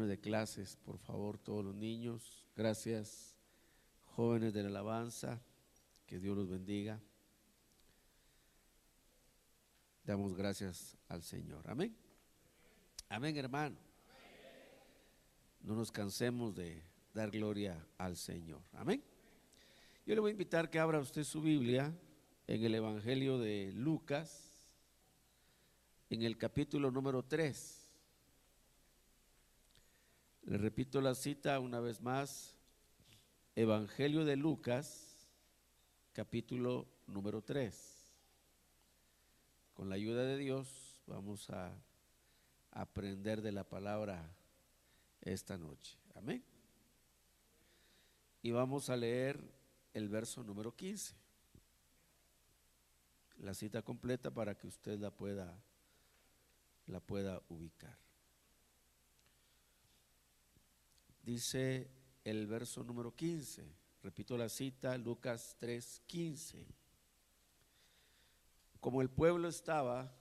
De clases, por favor, todos los niños. Gracias, jóvenes de la alabanza, que Dios los bendiga. Damos gracias al Señor. Amén. Amén, hermano. No nos cansemos de dar gloria al Señor. Amén. Yo le voy a invitar que abra usted su Biblia en el Evangelio de Lucas, en el capítulo número 3. Le repito la cita una vez más, Evangelio de Lucas, capítulo número 3. Con la ayuda de Dios vamos a aprender de la palabra esta noche. Amén. Y vamos a leer el verso número 15. La cita completa para que usted la pueda ubicar. Dice el verso número 15, repito la cita, Lucas 3:15. Como el pueblo estaba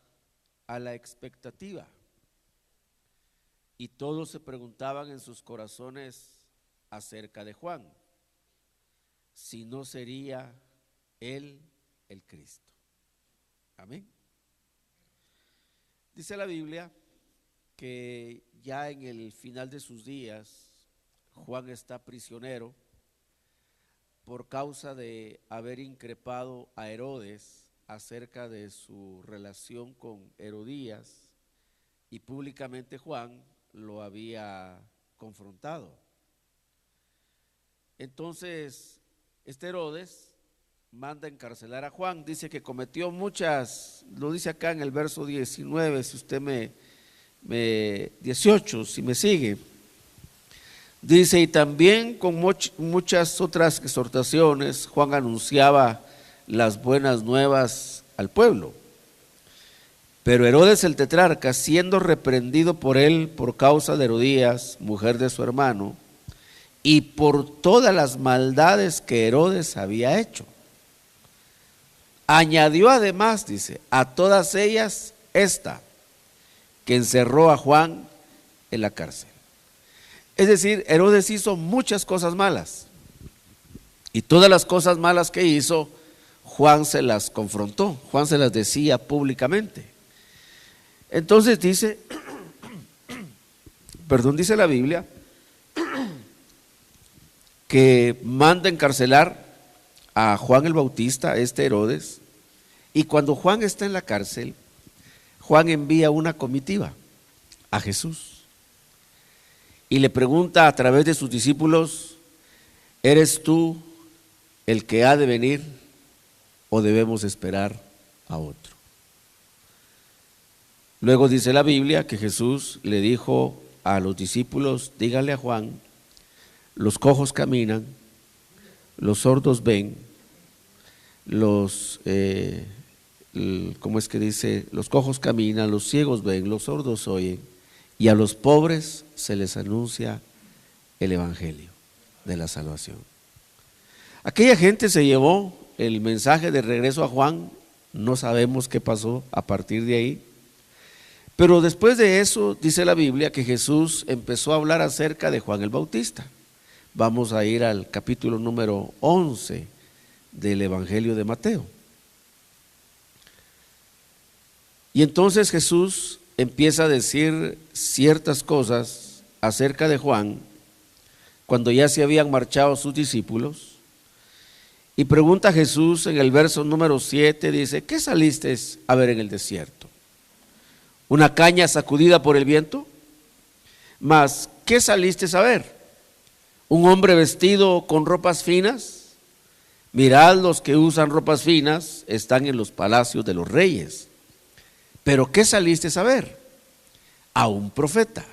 a la expectativa y todos se preguntaban en sus corazones acerca de Juan, si no sería él el Cristo. Amén. Dice la Biblia que ya en el final de sus días, Juan está prisionero por causa de haber increpado a Herodes acerca de su relación con Herodías, y públicamente Juan lo había confrontado. Entonces, este Herodes manda encarcelar a Juan, dice que cometió muchas, lo dice acá en el verso 19, si usted 18, si me sigue. Dice, y también con muchas otras exhortaciones, Juan anunciaba las buenas nuevas al pueblo. Pero Herodes el tetrarca, siendo reprendido por él por causa de Herodías, mujer de su hermano, y por todas las maldades que Herodes había hecho, añadió además, dice, a todas ellas esta, que encerró a Juan en la cárcel. Es decir, Herodes hizo muchas cosas malas, y todas las cosas malas que hizo, Juan se las confrontó, Juan se las decía públicamente. Entonces dice, dice la Biblia, que manda encarcelar a Juan el Bautista, este Herodes, y cuando Juan está en la cárcel, Juan envía una comitiva a Jesús. Y le pregunta a través de sus discípulos, ¿eres tú el que ha de venir o debemos esperar a otro? Luego dice la Biblia que Jesús le dijo a los discípulos, díganle a Juan, los cojos caminan, los sordos ven, ¿cómo es que dice? Los cojos caminan, los ciegos ven, los sordos oyen, y a los pobres se les anuncia el evangelio de la salvación. Aquella gente se llevó el mensaje de regreso a Juan, no sabemos qué pasó a partir de ahí, pero después de eso dice la Biblia que Jesús empezó a hablar acerca de Juan el Bautista. Vamos a ir al capítulo número 11 del Evangelio de Mateo. Y entonces Jesús empieza a decir ciertas cosas acerca de Juan cuando ya se habían marchado sus discípulos, y pregunta a Jesús en el verso número 7, dice, ¿qué saliste a ver en el desierto? ¿Una caña sacudida por el viento? Mas, ¿qué saliste a ver? ¿Un hombre vestido con ropas finas? Mirad, los que usan ropas finas están en los palacios de los reyes. ¿Pero qué saliste a ver? A un profeta.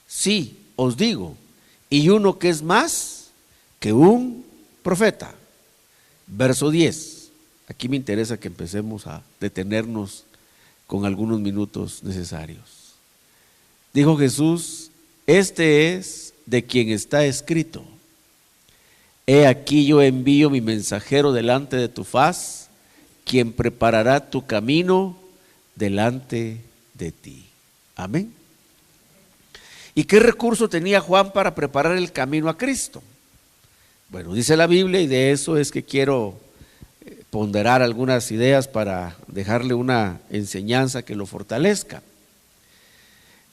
Sí, os digo, y uno que es más que un profeta. Verso 10. Aquí me interesa que empecemos a detenernos con algunos minutos necesarios. Dijo Jesús, este es de quien está escrito, he aquí yo envío mi mensajero delante de tu faz, quien preparará tu camino delante de ti. Amén. ¿Y qué recurso tenía Juan para preparar el camino a Cristo? Bueno, dice la Biblia, y de eso es que quiero ponderar algunas ideas para dejarle una enseñanza que lo fortalezca.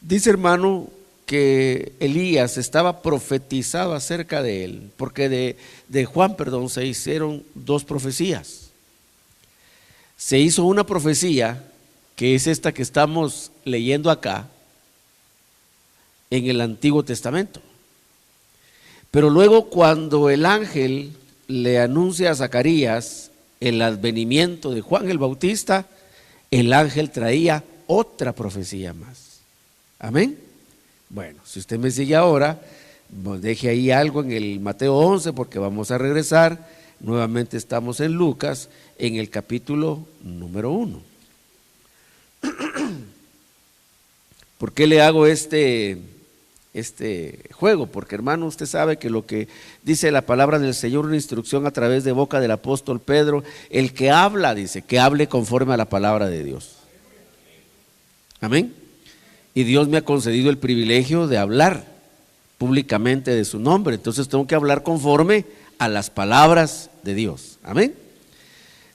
Dice, hermano, que Elías estaba profetizado acerca de él, porque de Juan, se hicieron dos profecías. Se hizo una profecía, que es esta que estamos leyendo acá, en el Antiguo Testamento. Pero luego, cuando el ángel le anuncia a Zacarías el advenimiento de Juan el Bautista, el ángel traía otra profecía más. Amén. Bueno, si usted me sigue ahora, deje ahí algo en el Mateo 11, porque vamos a regresar. Nuevamente estamos en Lucas, en el capítulo número 1. ¿Por qué le hago este juego? Porque, hermano, usted sabe que lo que dice la palabra del Señor, una instrucción a través de boca del apóstol Pedro, el que habla, dice, que hable conforme a la palabra de Dios. Amén. Y Dios me ha concedido el privilegio de hablar públicamente de su nombre, entonces tengo que hablar conforme a las palabras de Dios. Amén.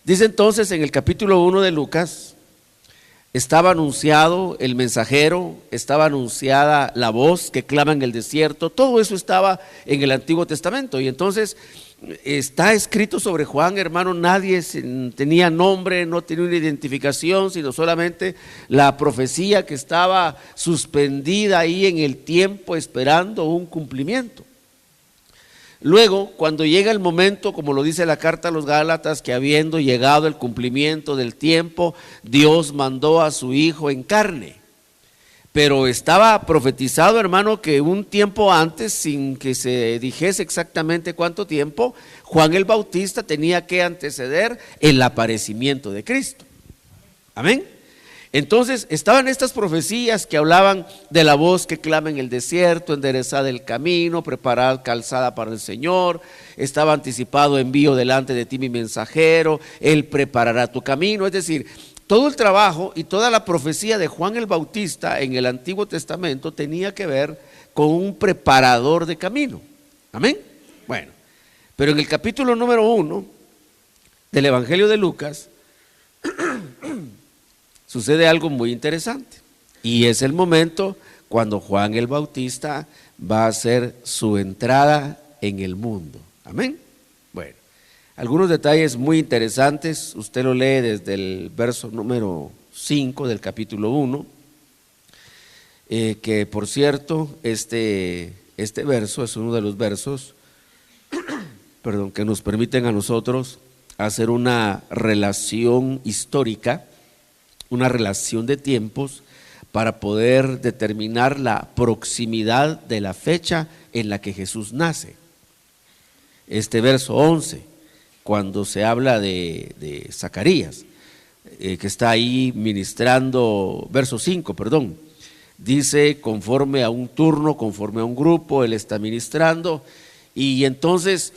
Dice entonces en el capítulo 1 de Lucas, estaba anunciado el mensajero, estaba anunciada la voz que clama en el desierto, todo eso estaba en el Antiguo Testamento. Y entonces está escrito sobre Juan, hermano, nadie tenía nombre, no tenía una identificación, sino solamente la profecía que estaba suspendida ahí en el tiempo esperando un cumplimiento. Luego, cuando llega el momento, como lo dice la carta a los Gálatas, que habiendo llegado el cumplimiento del tiempo, Dios mandó a su Hijo en carne. Pero estaba profetizado, hermano, que un tiempo antes, sin que se dijese exactamente cuánto tiempo, Juan el Bautista tenía que anteceder el aparecimiento de Cristo. Amén. Entonces estaban estas profecías que hablaban de la voz que clama en el desierto, enderezad el camino, preparad calzada para el Señor. Estaba anticipado: envío delante de ti mi mensajero, Él preparará tu camino. Es decir, todo el trabajo y toda la profecía de Juan el Bautista en el Antiguo Testamento tenía que ver con un preparador de camino. Amén. Bueno, pero en el capítulo número 1 del Evangelio de Lucas sucede algo muy interesante, y es el momento cuando Juan el Bautista va a hacer su entrada en el mundo. Amén. Bueno, algunos detalles muy interesantes, usted lo lee desde el verso número 5 del capítulo 1, que por cierto, este verso es uno de los versos que nos permiten a nosotros hacer una relación histórica, una relación de tiempos, para poder determinar la proximidad de la fecha en la que Jesús nace. Este verso 11, cuando se habla de Zacarías, que está ahí ministrando, verso 5, dice: conforme a un turno, conforme a un grupo, Él está ministrando. Y entonces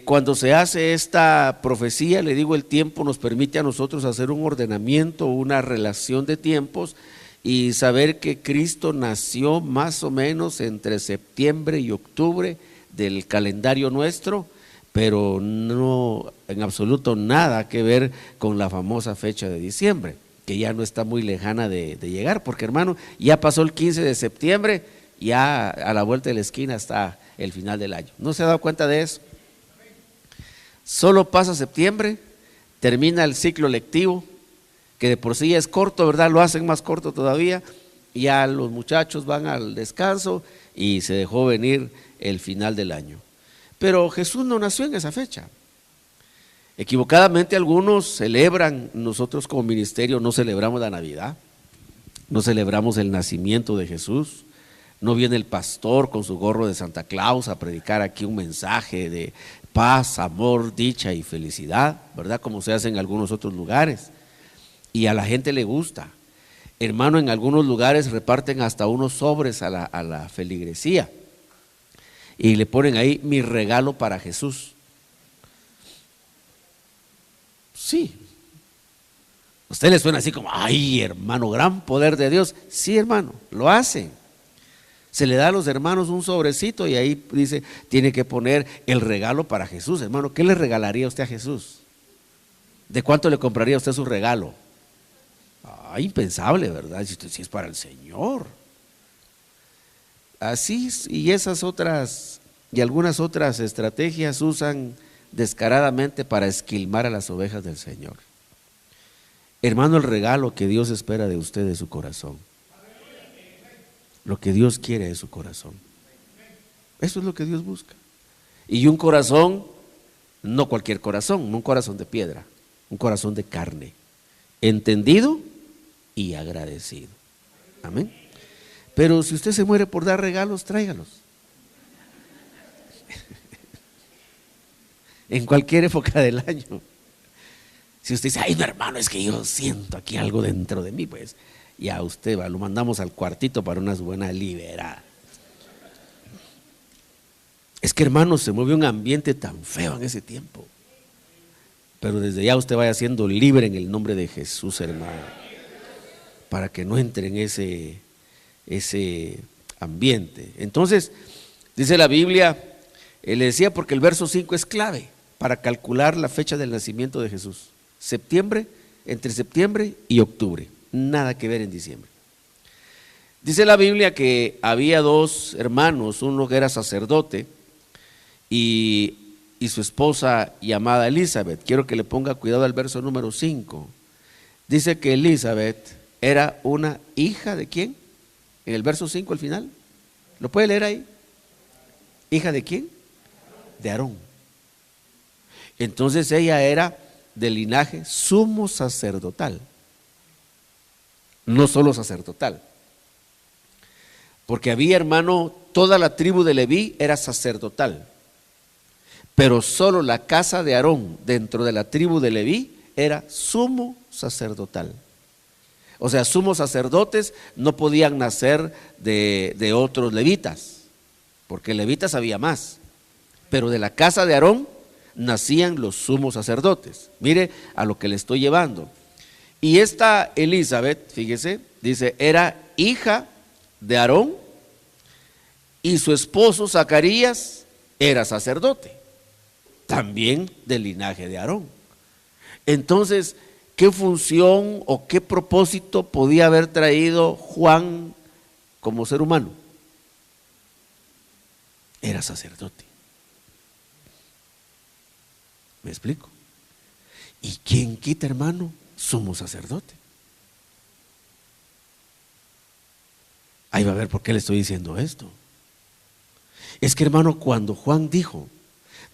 cuando se hace esta profecía, le digo, el tiempo nos permite a nosotros hacer un ordenamiento, una relación de tiempos, y saber que Cristo nació más o menos entre septiembre y octubre del calendario nuestro, pero no en absoluto nada que ver con la famosa fecha de diciembre, que ya no está muy lejana de llegar, porque, hermano, ya pasó el 15 de septiembre, ya a la vuelta de la esquina está el final del año. ¿No se ha dado cuenta de eso? Solo pasa septiembre, termina el ciclo lectivo, que de por sí es corto, ¿verdad? Lo hacen más corto todavía, y ya los muchachos van al descanso y se dejó venir el final del año. Pero Jesús no nació en esa fecha. Equivocadamente algunos celebran, nosotros como ministerio no celebramos la Navidad, no celebramos el nacimiento de Jesús. No viene el pastor con su gorro de Santa Claus a predicar aquí un mensaje de paz, amor, dicha y felicidad, ¿verdad? Como se hace en algunos otros lugares. Y a la gente le gusta. Hermano, en algunos lugares reparten hasta unos sobres a la feligresía y le ponen ahí: mi regalo para Jesús. Sí. ¿A usted le suena así como: ay, hermano, gran poder de Dios? Sí, hermano, lo hacen. Se le da a los hermanos un sobrecito y ahí dice, tiene que poner el regalo para Jesús. Hermano, ¿qué le regalaría usted a Jesús? ¿De cuánto le compraría usted su regalo? Impensable, ¿verdad? Si es para el Señor. Así, y esas otras y algunas otras estrategias usan descaradamente para esquilmar a las ovejas del Señor. Hermano, el regalo que Dios espera de usted es su corazón. Lo que Dios quiere es su corazón. Eso es lo que Dios busca. Y un corazón, no cualquier corazón, no un corazón de piedra, un corazón de carne, entendido y agradecido. Amén. Pero si usted se muere por dar regalos, tráigalos. En cualquier época del año. Si usted dice, ay, mi hermano, es que yo siento aquí algo dentro de mí, pues ya usted va, lo mandamos al cuartito para una buena liberada. Es que, hermano, se mueve un ambiente tan feo en ese tiempo. Pero desde ya usted vaya siendo libre en el nombre de Jesús, hermano, para que no entre en ese ambiente. Entonces, dice la Biblia, le decía, porque el verso 5 es clave para calcular la fecha del nacimiento de Jesús. Septiembre, entre septiembre y octubre, nada que ver en diciembre. Dice la Biblia que había dos hermanos, uno que era sacerdote y su esposa llamada Elizabeth. Quiero que le ponga cuidado al verso número 5. Dice que Elizabeth era una hija de ¿quién? En el verso 5 al final. ¿Lo puede leer ahí? ¿Hija de quién? De Aarón. Entonces ella era del linaje sumo sacerdotal, no solo sacerdotal, porque había, hermano, toda la tribu de Leví era sacerdotal, pero solo la casa de Aarón dentro de la tribu de Leví era sumo sacerdotal. O sea, sumos sacerdotes no podían nacer de otros levitas, porque levitas había más, pero de la casa de Aarón nacían los sumos sacerdotes. Mire a lo que le estoy llevando. Y esta Elizabeth, fíjese, dice, era hija de Aarón y su esposo Zacarías era sacerdote, también del linaje de Aarón. Entonces, ¿qué función o qué propósito podía haber traído Juan como ser humano? Era sacerdote. ¿Me explico? ¿Y quién quita, hermano? Somos sacerdote. Ahí va a ver por qué le estoy diciendo esto. Es que, hermano, cuando Juan dijo,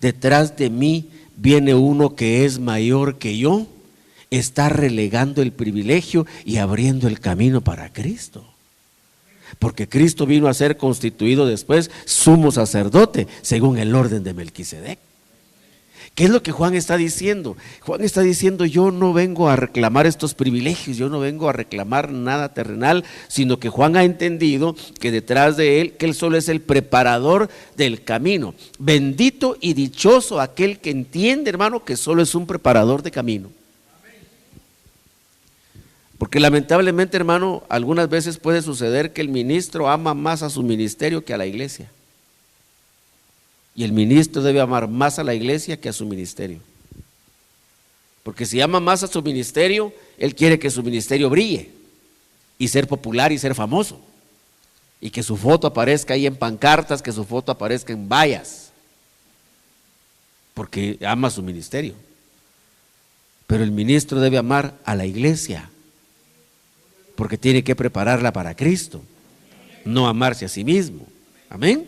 detrás de mí viene uno que es mayor que yo, está relegando el privilegio y abriendo el camino para Cristo. Porque Cristo vino a ser constituido después sumo sacerdote según el orden de Melquisedec. ¿Qué es lo que Juan está diciendo? Juan está diciendo, yo no vengo a reclamar estos privilegios, yo no vengo a reclamar nada terrenal, sino que Juan ha entendido que detrás de él, que él solo es el preparador del camino. Bendito y dichoso aquel que entiende, hermano, que solo es un preparador de camino. Porque lamentablemente, hermano, algunas veces puede suceder que el ministro ama más a su ministerio que a la iglesia. Y el ministro debe amar más a la iglesia que a su ministerio. Porque si ama más a su ministerio, él quiere que su ministerio brille y ser popular y ser famoso. Y que su foto aparezca ahí en pancartas, que su foto aparezca en vallas. Porque ama su ministerio. Pero el ministro debe amar a la iglesia. Porque tiene que prepararla para Cristo. No amarse a sí mismo. Amén.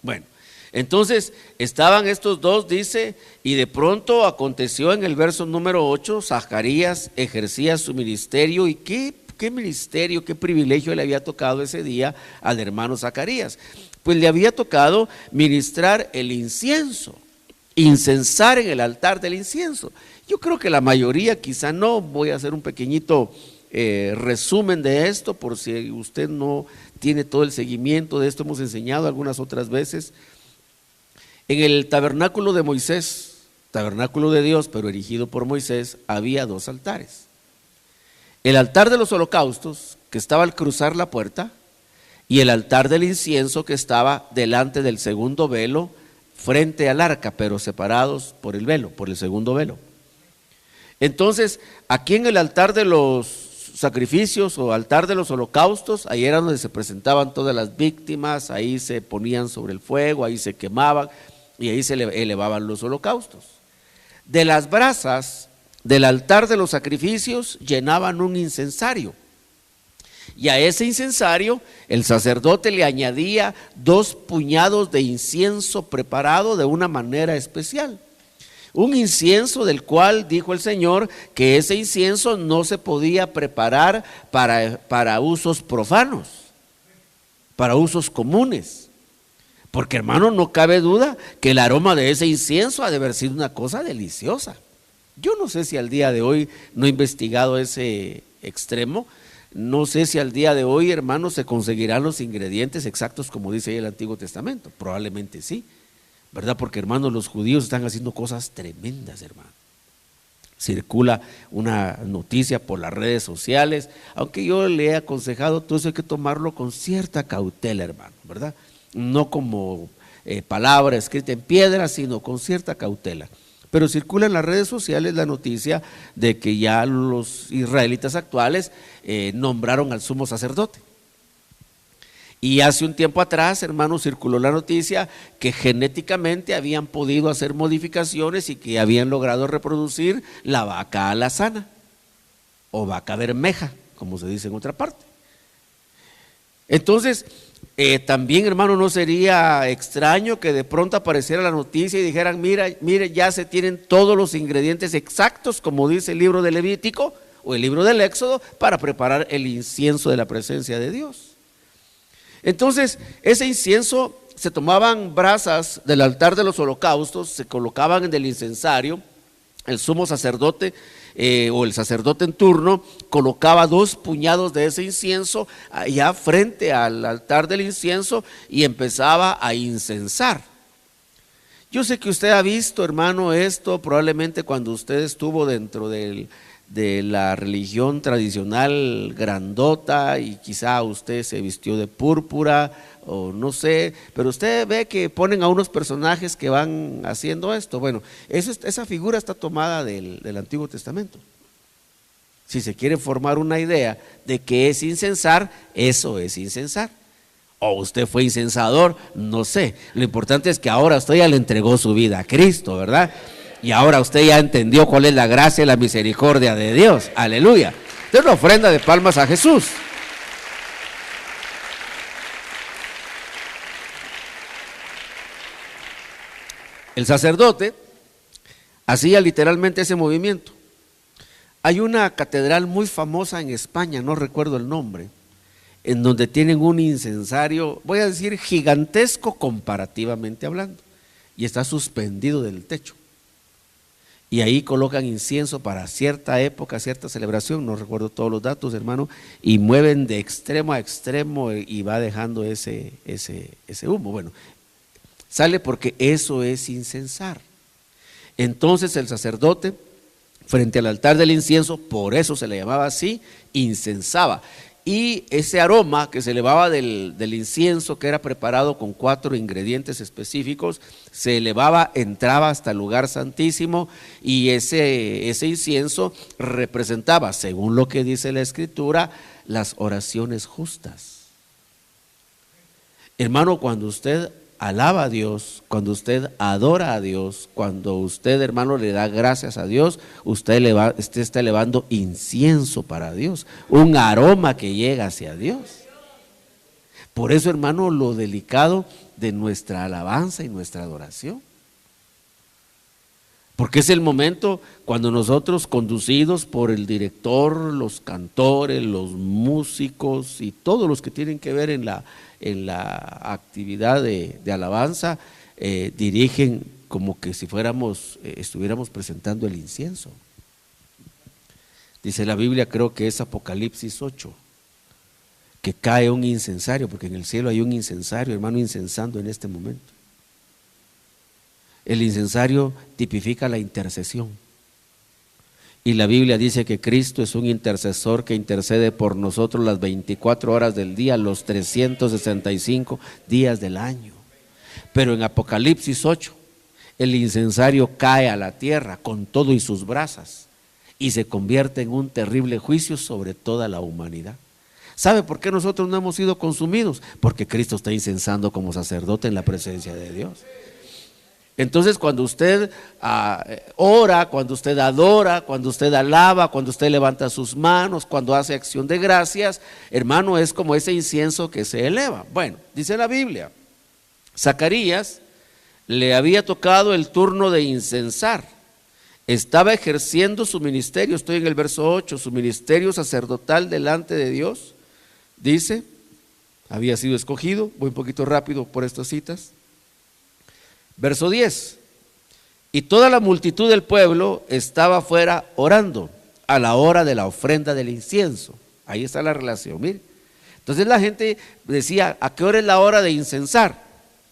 Bueno. Entonces estaban estos dos, dice, y de pronto aconteció en el verso número 8, Zacarías ejercía su ministerio. ¿Y qué ministerio, qué privilegio le había tocado ese día al hermano Zacarías? Pues le había tocado ministrar el incienso, incensar en el altar del incienso. Yo creo que la mayoría, quizá no, voy a hacer un pequeñito resumen de esto por si usted no tiene todo el seguimiento de esto, hemos enseñado algunas otras veces. En el tabernáculo de Moisés, tabernáculo de Dios, pero erigido por Moisés, había dos altares. El altar de los holocaustos, que estaba al cruzar la puerta, y el altar del incienso que estaba delante del segundo velo, frente al arca, pero separados por el velo, por el segundo velo. Entonces, aquí en el altar de los sacrificios o altar de los holocaustos, ahí era donde se presentaban todas las víctimas, ahí se ponían sobre el fuego, ahí se quemaban y ahí se elevaban los holocaustos. De las brasas del altar de los sacrificios llenaban un incensario, y a ese incensario el sacerdote le añadía 2 puñados de incienso preparado de una manera especial. Un incienso del cual dijo el Señor que ese incienso no se podía preparar para usos profanos, para usos comunes. Porque, hermano, no cabe duda que el aroma de ese incienso ha de haber sido una cosa deliciosa. Yo no sé si al día de hoy, no he investigado ese extremo, no sé si al día de hoy, hermano, se conseguirán los ingredientes exactos como dice ahí el Antiguo Testamento. Probablemente sí, ¿verdad? Porque, hermano, los judíos están haciendo cosas tremendas, hermano. Circula una noticia por las redes sociales, aunque yo le he aconsejado, todo eso hay que tomarlo con cierta cautela, hermano, ¿verdad? No como palabra escrita en piedra, sino con cierta cautela. Pero circula en las redes sociales la noticia de que ya los israelitas actuales nombraron al sumo sacerdote. Y hace un tiempo atrás, hermano, circuló la noticia que genéticamente habían podido hacer modificaciones y que habían logrado reproducir la vaca alazana o vaca bermeja, como se dice en otra parte. Entonces, también, hermano, no sería extraño que de pronto apareciera la noticia y dijeran, mire, ya se tienen todos los ingredientes exactos, como dice el libro de Levítico o el libro del Éxodo, para preparar el incienso de la presencia de Dios. Entonces, ese incienso, se tomaban brasas del altar de los holocaustos, se colocaban en el incensario, el sumo sacerdote o el sacerdote en turno colocaba 2 puñados de ese incienso allá frente al altar del incienso y empezaba a incensar. Yo sé que usted ha visto, hermano, esto probablemente cuando usted estuvo dentro de la religión tradicional grandota y quizá usted se vistió de púrpura o no sé, pero usted ve que ponen a unos personajes que van haciendo esto. Bueno, esa figura está tomada del Antiguo Testamento. Si se quiere formar una idea de qué es incensar, eso es incensar. O usted fue incensador, no sé. Lo importante es que ahora usted ya le entregó su vida a Cristo, ¿verdad? Y ahora usted ya entendió cuál es la gracia y la misericordia de Dios. Aleluya. Es una ofrenda de palmas a Jesús. El sacerdote hacía literalmente ese movimiento. Hay una catedral muy famosa en España, no recuerdo el nombre, en donde tienen un incensario, voy a decir gigantesco comparativamente hablando, y está suspendido del techo. Y ahí colocan incienso para cierta época, cierta celebración, no recuerdo todos los datos, hermano, y mueven de extremo a extremo y va dejando ese humo. Bueno, sale porque eso es incensar. Entonces el sacerdote, frente al altar del incienso, por eso se le llamaba así, incensaba. Y ese aroma que se elevaba del incienso, que era preparado con 4 ingredientes específicos, se elevaba, entraba hasta el lugar santísimo, y ese incienso representaba, según lo que dice la Escritura, las oraciones justas. Hermano, cuando usted alaba a Dios, cuando usted adora a Dios, cuando usted, hermano, le da gracias a Dios, usted está elevando incienso para Dios, un aroma que llega hacia Dios. Por eso, hermano, lo delicado de nuestra alabanza y nuestra adoración. Porque es el momento cuando nosotros, conducidos por el director, los cantores, los músicos y todos los que tienen que ver en la actividad de alabanza, dirigen como que si estuviéramos presentando el incienso. Dice la Biblia, creo que es Apocalipsis 8, que cae un incensario, porque en el cielo hay un incensario, hermano, incensando en este momento. El incensario tipifica la intercesión. Y la Biblia dice que Cristo es un intercesor que intercede por nosotros las 24 horas del día, los 365 días del año. Pero en Apocalipsis 8, el incensario cae a la tierra con todo y sus brasas y se convierte en un terrible juicio sobre toda la humanidad. ¿Sabe por qué nosotros no hemos sido consumidos? Porque Cristo está incensando como sacerdote en la presencia de Dios. Entonces, cuando usted ora, cuando usted adora, cuando usted alaba, cuando usted levanta sus manos, cuando hace acción de gracias, hermano, es como ese incienso que se eleva. Bueno, dice la Biblia, Zacarías le había tocado el turno de incensar. Estaba ejerciendo su ministerio, estoy en el verso 8, su ministerio sacerdotal delante de Dios. Dice, había sido escogido, voy un poquito rápido por estas citas. Verso 10, y toda la multitud del pueblo estaba afuera orando a la hora de la ofrenda del incienso. Ahí está la relación, mire. Entonces la gente decía, ¿a qué hora es la hora de incensar?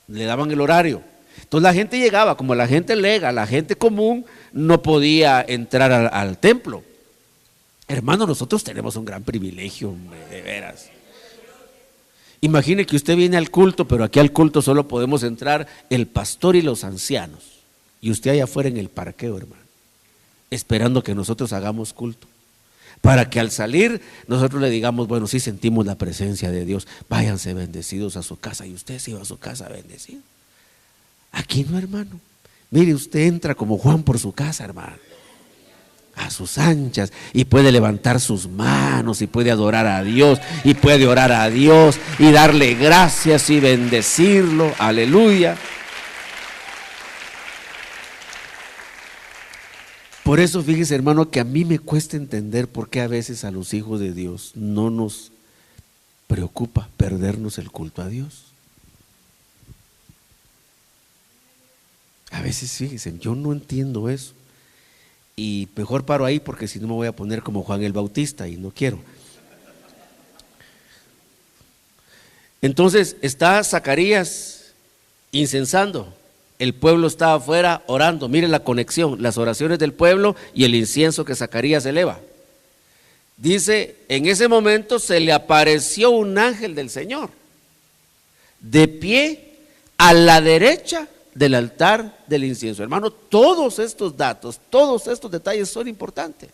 Le daban el horario. Entonces la gente llegaba, como la gente lega, la gente común no podía entrar al templo. Hermano, nosotros tenemos un gran privilegio, de veras. Imagine que usted viene al culto, pero aquí al culto solo podemos entrar el pastor y los ancianos. Y usted allá afuera en el parqueo, hermano, esperando que nosotros hagamos culto. Para que al salir nosotros le digamos, bueno, sí sentimos la presencia de Dios, váyanse bendecidos a su casa. Y usted se va a su casa bendecido. Aquí no, hermano. Mire, usted entra como Juan por su casa, hermano, a sus anchas, y puede levantar sus manos y puede adorar a Dios y puede orar a Dios y darle gracias y bendecirlo, aleluya. Por eso fíjese, hermano, que a mí me cuesta entender por qué a veces a los hijos de Dios no nos preocupa perdernos el culto a Dios. A veces fíjense, yo no entiendo eso. Y mejor paro ahí porque si no me voy a poner como Juan el Bautista y no quiero. Entonces está Zacarías incensando, el pueblo estaba afuera orando. Mire la conexión, las oraciones del pueblo y el incienso que Zacarías eleva. Dice, en ese momento se le apareció un ángel del Señor, de pie a la derecha del altar del incienso. Hermano, todos estos datos, todos estos detalles son importantes.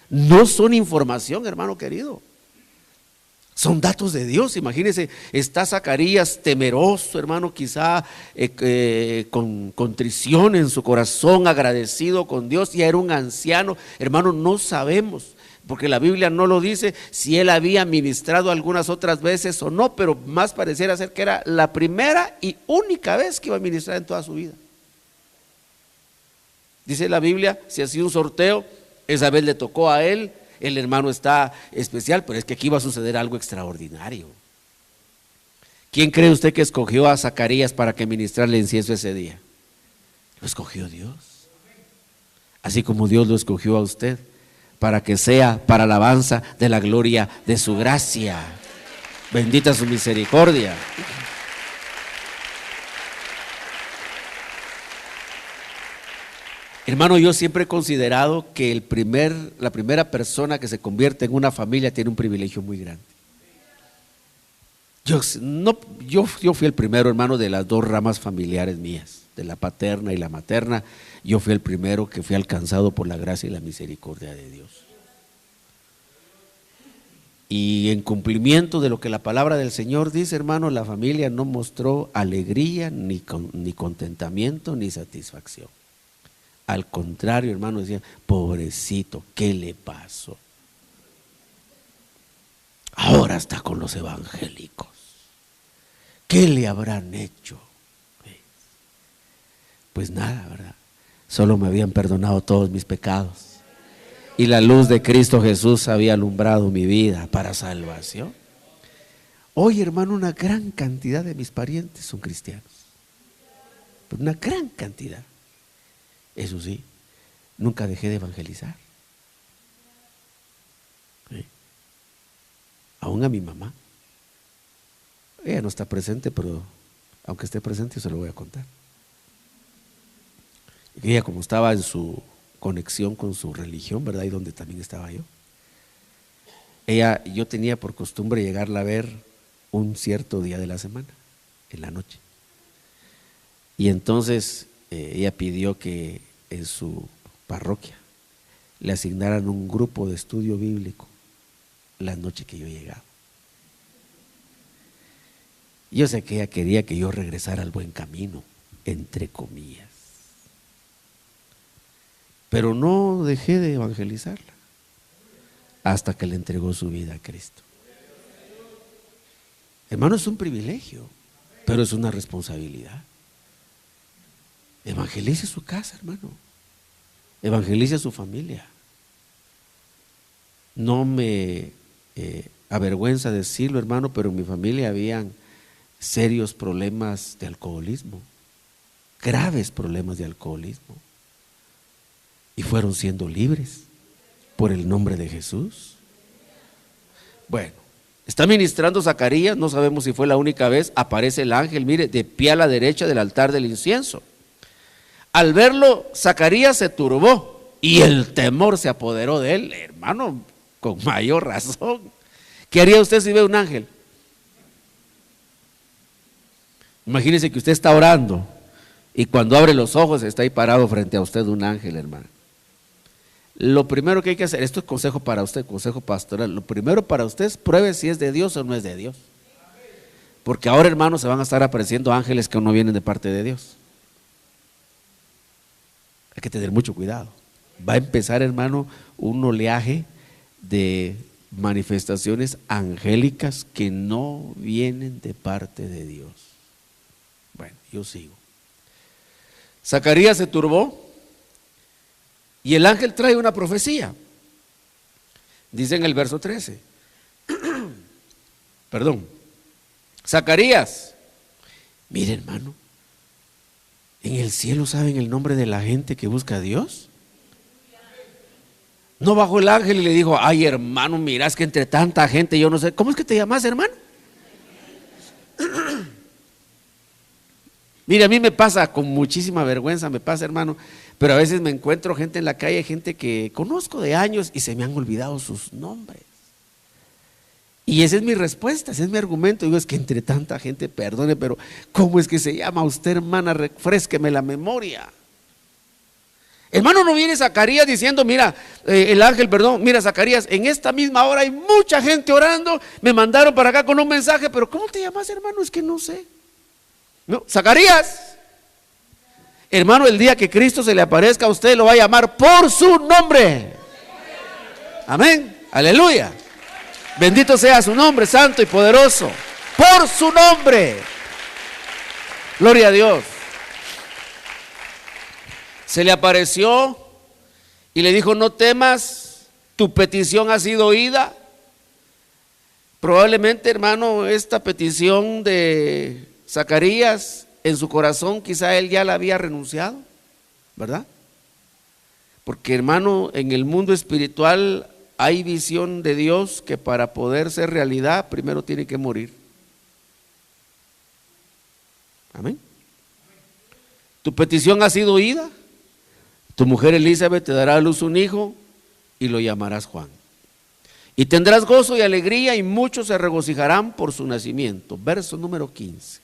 No son información, hermano querido. Son datos de Dios. Imagínense, está Zacarías temeroso, hermano, quizá con contrición en su corazón, agradecido con Dios. Ya era un anciano, hermano, no sabemos, porque la Biblia no lo dice si él había ministrado algunas otras veces o no, pero más pareciera ser que era la primera y única vez que iba a ministrar en toda su vida. Dice la Biblia, si hacía un sorteo, esa vez le tocó a él. El hermano está especial, pero es que aquí va a suceder algo extraordinario. ¿Quién cree usted que escogió a Zacarías para que ministrara el incienso ese día? Lo escogió Dios. Así como Dios lo escogió a usted, para que sea para alabanza de la gloria de su gracia. Bendita su misericordia. Hermano, yo siempre he considerado que la primera persona que se convierte en una familia tiene un privilegio muy grande. Yo fui el primero, hermano, de las dos ramas familiares mías, de la paterna y la materna. Yo fui el primero que fui alcanzado por la gracia y la misericordia de Dios. Y en cumplimiento de lo que la palabra del Señor dice, hermano, la familia no mostró alegría, ni contentamiento, ni satisfacción. Al contrario, hermano, decían, pobrecito, ¿qué le pasó? Ahora está con los evangélicos. ¿Qué le habrán hecho? Pues nada, ¿verdad? Solo me habían perdonado todos mis pecados. Y la luz de Cristo Jesús había alumbrado mi vida para salvación. Hoy, hermano, una gran cantidad de mis parientes son cristianos. Una gran cantidad. Eso sí, nunca dejé de evangelizar. ¿Sí? Aún a mi mamá. Ella no está presente, pero aunque esté presente, yo se lo voy a contar. Ella, como estaba en su conexión con su religión, ¿verdad? Y donde también estaba yo. Yo tenía por costumbre llegarla a ver un cierto día de la semana, en la noche. Y entonces ella pidió que en su parroquia le asignaran un grupo de estudio bíblico la noche que yo llegaba. Yo sé que ella quería que yo regresara al buen camino, entre comillas. Pero no dejé de evangelizarla hasta que le entregó su vida a Cristo. Hermano, es un privilegio, pero es una responsabilidad. Evangelice su casa, hermano. Evangelice a su familia. No me avergüenza decirlo, hermano, pero en mi familia habían serios problemas de alcoholismo, graves problemas de alcoholismo, y fueron siendo libres por el nombre de Jesús. Bueno, está ministrando Zacarías, no sabemos si fue la única vez, aparece el ángel, mire, de pie a la derecha del altar del incienso. Al verlo, Zacarías se turbó y el temor se apoderó de él, hermano, con mayor razón. ¿Qué haría usted si ve un ángel? Imagínese que usted está orando y cuando abre los ojos está ahí parado frente a usted un ángel, hermano. Lo primero que hay que hacer, esto es consejo para usted, consejo pastoral, lo primero para usted es pruebe si es de Dios o no es de Dios. Porque ahora, hermano, se van a estar apareciendo ángeles que no vienen de parte de Dios. Hay que tener mucho cuidado. Va a empezar, hermano, un oleaje de manifestaciones angélicas que no vienen de parte de Dios. Bueno, yo sigo. Zacarías se turbó y el ángel trae una profecía. Dice en el verso 13. Perdón. Zacarías, mire, hermano, en el cielo saben el nombre de la gente que busca a Dios. No bajó el ángel y le dijo, ay, hermano, mira, es que entre tanta gente yo no sé, ¿cómo es que te llamas, hermano? Mire, a mí me pasa, con muchísima vergüenza me pasa, hermano, pero a veces me encuentro gente en la calle, gente que conozco de años y se me han olvidado sus nombres. Y esa es mi respuesta, ese es mi argumento. Digo, es que entre tanta gente, perdone, pero ¿cómo es que se llama usted, hermana? Refrésqueme la memoria. Hermano, no viene Zacarías diciendo, mira, el ángel, perdón, mira, Zacarías, en esta misma hora hay mucha gente orando, me mandaron para acá con un mensaje, pero ¿cómo te llamas, hermano? Es que no sé. No, Zacarías, hermano, el día que Cristo se le aparezca a usted lo va a llamar por su nombre. Amén, aleluya. Bendito sea su nombre, santo y poderoso, por su nombre. Gloria a Dios. Se le apareció y le dijo, no temas, tu petición ha sido oída. Probablemente, hermano, esta petición de Zacarías, en su corazón quizá él ya la había renunciado, ¿verdad? Porque, hermano, en el mundo espiritual hay visión de Dios que para poder ser realidad primero tiene que morir. Amén. Tu petición ha sido oída. Tu mujer Elizabeth te dará a luz un hijo y lo llamarás Juan. Y tendrás gozo y alegría y muchos se regocijarán por su nacimiento. Verso número 15.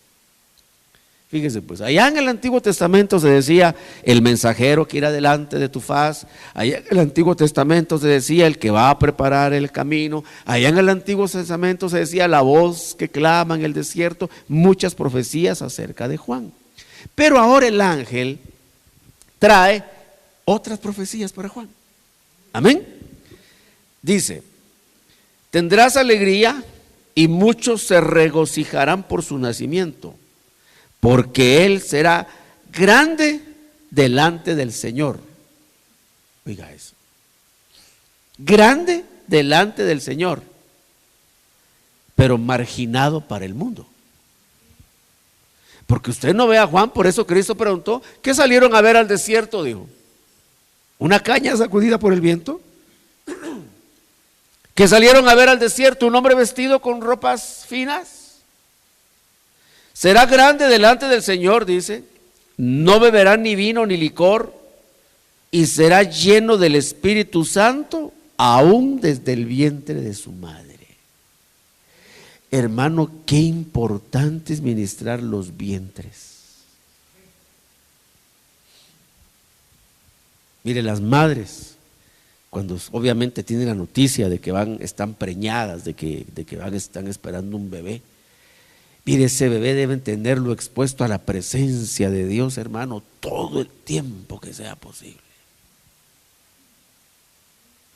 Fíjese pues, allá en el Antiguo Testamento se decía el mensajero que irá delante de tu faz. Allá en el Antiguo Testamento se decía el que va a preparar el camino. Allá en el Antiguo Testamento se decía la voz que clama en el desierto. Muchas profecías acerca de Juan. Pero ahora el ángel trae otras profecías para Juan. Amén. Dice, tendrás alegría y muchos se regocijarán por su nacimiento, porque él será grande delante del Señor. Oiga eso. Grande delante del Señor, pero marginado para el mundo. Porque usted no ve a Juan, por eso Cristo preguntó, ¿qué salieron a ver al desierto? Dijo, ¿una caña sacudida por el viento? ¿Que salieron a ver al desierto un hombre vestido con ropas finas? Será grande delante del Señor, dice, no beberán ni vino ni licor, y será lleno del Espíritu Santo aún desde el vientre de su madre. Hermano, qué importante es ministrar los vientres. Mire, las madres, cuando obviamente tienen la noticia de que están preñadas, de que están esperando un bebé, mire, ese bebé deben tenerlo expuesto a la presencia de Dios, hermano, todo el tiempo que sea posible.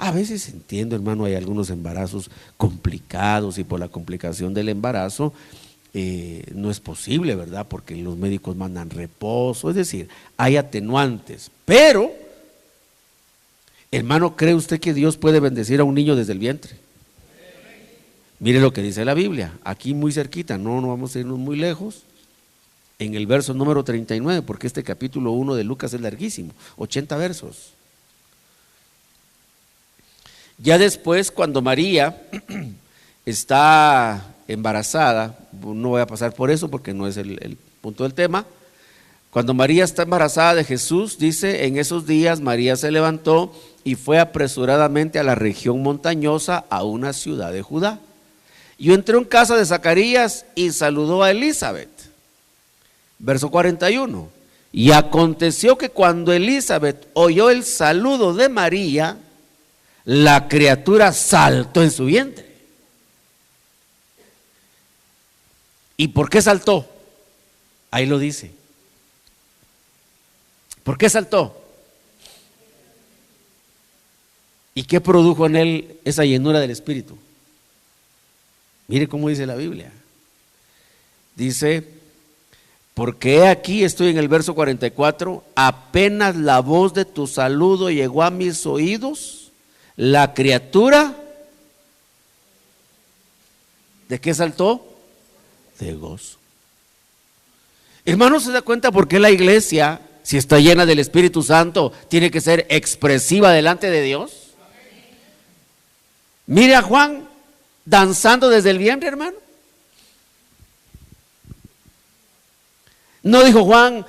A veces entiendo, hermano, hay algunos embarazos complicados y por la complicación del embarazo no es posible, ¿verdad? Porque los médicos mandan reposo, es decir, hay atenuantes. Pero, hermano, ¿cree usted que Dios puede bendecir a un niño desde el vientre? Mire lo que dice la Biblia, aquí muy cerquita, no vamos a irnos muy lejos, en el verso número 39, porque este capítulo 1 de Lucas es larguísimo, 80 versos. Ya después, cuando María está embarazada, no voy a pasar por eso porque no es el punto del tema. Cuando María está embarazada de Jesús, dice, en esos días María se levantó y fue apresuradamente a la región montañosa, a una ciudad de Judá. Y entró en casa de Zacarías y saludó a Elizabeth. Verso 41. Y aconteció que cuando Elizabeth oyó el saludo de María, la criatura saltó en su vientre. ¿Y por qué saltó? Ahí lo dice. ¿Por qué saltó? ¿Y qué produjo en él esa llenura del Espíritu? Mire cómo dice la Biblia. Dice, porque aquí estoy en el verso 44, apenas la voz de tu saludo llegó a mis oídos, la criatura, ¿de qué saltó? De gozo. Hermano, ¿se da cuenta por qué la iglesia, si está llena del Espíritu Santo, tiene que ser expresiva delante de Dios? Mire a Juan danzando desde el vientre, hermano. No dijo Juan,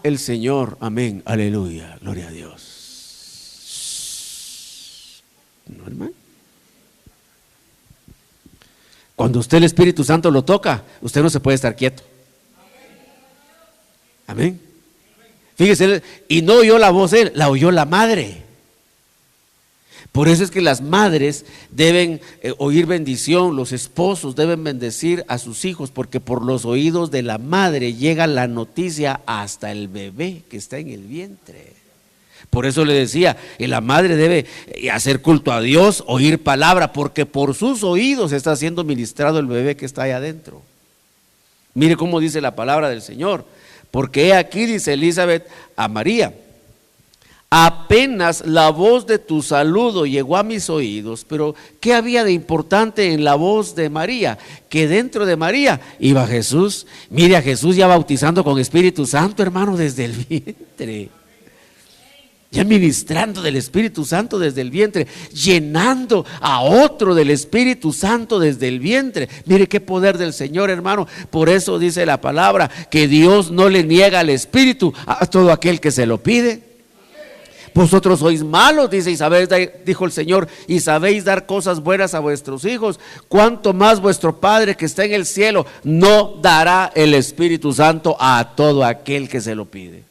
el Señor, amén, aleluya, gloria a Dios. No, hermano. Cuando usted el Espíritu Santo lo toca, usted no se puede estar quieto. Amén. Fíjese, y no oyó la voz de él, la oyó la madre. Por eso es que las madres deben oír bendición, los esposos deben bendecir a sus hijos, porque por los oídos de la madre llega la noticia hasta el bebé que está en el vientre. Por eso le decía, la madre debe hacer culto a Dios, oír palabra, porque por sus oídos está siendo ministrado el bebé que está ahí adentro. Mire cómo dice la palabra del Señor, porque he aquí, dice Elizabeth a María, apenas la voz de tu saludo llegó a mis oídos. Pero ¿qué había de importante en la voz de María? Que dentro de María iba Jesús. Mire a Jesús ya bautizando con Espíritu Santo, hermano, desde el vientre. Ya ministrando del Espíritu Santo desde el vientre, llenando a otro del Espíritu Santo desde el vientre. Mire qué poder del Señor, hermano. Por eso dice la palabra que Dios no le niega al Espíritu a todo aquel que se lo pide. Vosotros sois malos, dice, dijo el Señor, y sabéis dar cosas buenas a vuestros hijos. Cuánto más vuestro Padre que está en el cielo no dará el Espíritu Santo a todo aquel que se lo pide.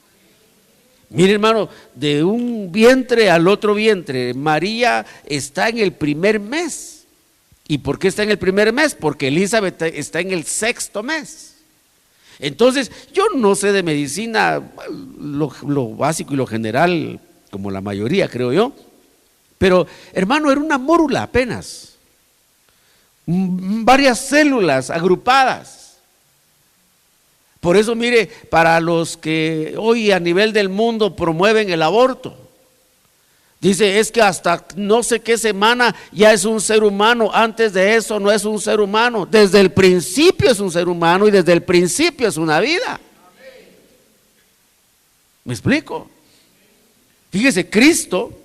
Mire, hermano, de un vientre al otro vientre, María está en el primer mes. ¿Y por qué está en el primer mes? Porque Elizabeth está en el sexto mes. Entonces, yo no sé de medicina, lo básico y lo general, como la mayoría, creo yo. Pero, hermano, era una mórula apenas. Varias células agrupadas. Por eso, mire, para los que hoy a nivel del mundo promueven el aborto, dice, es que hasta no sé qué semana ya es un ser humano, antes de eso no es un ser humano, desde el principio es un ser humano y desde el principio es una vida. ¿Me explico? Fíjese, Cristo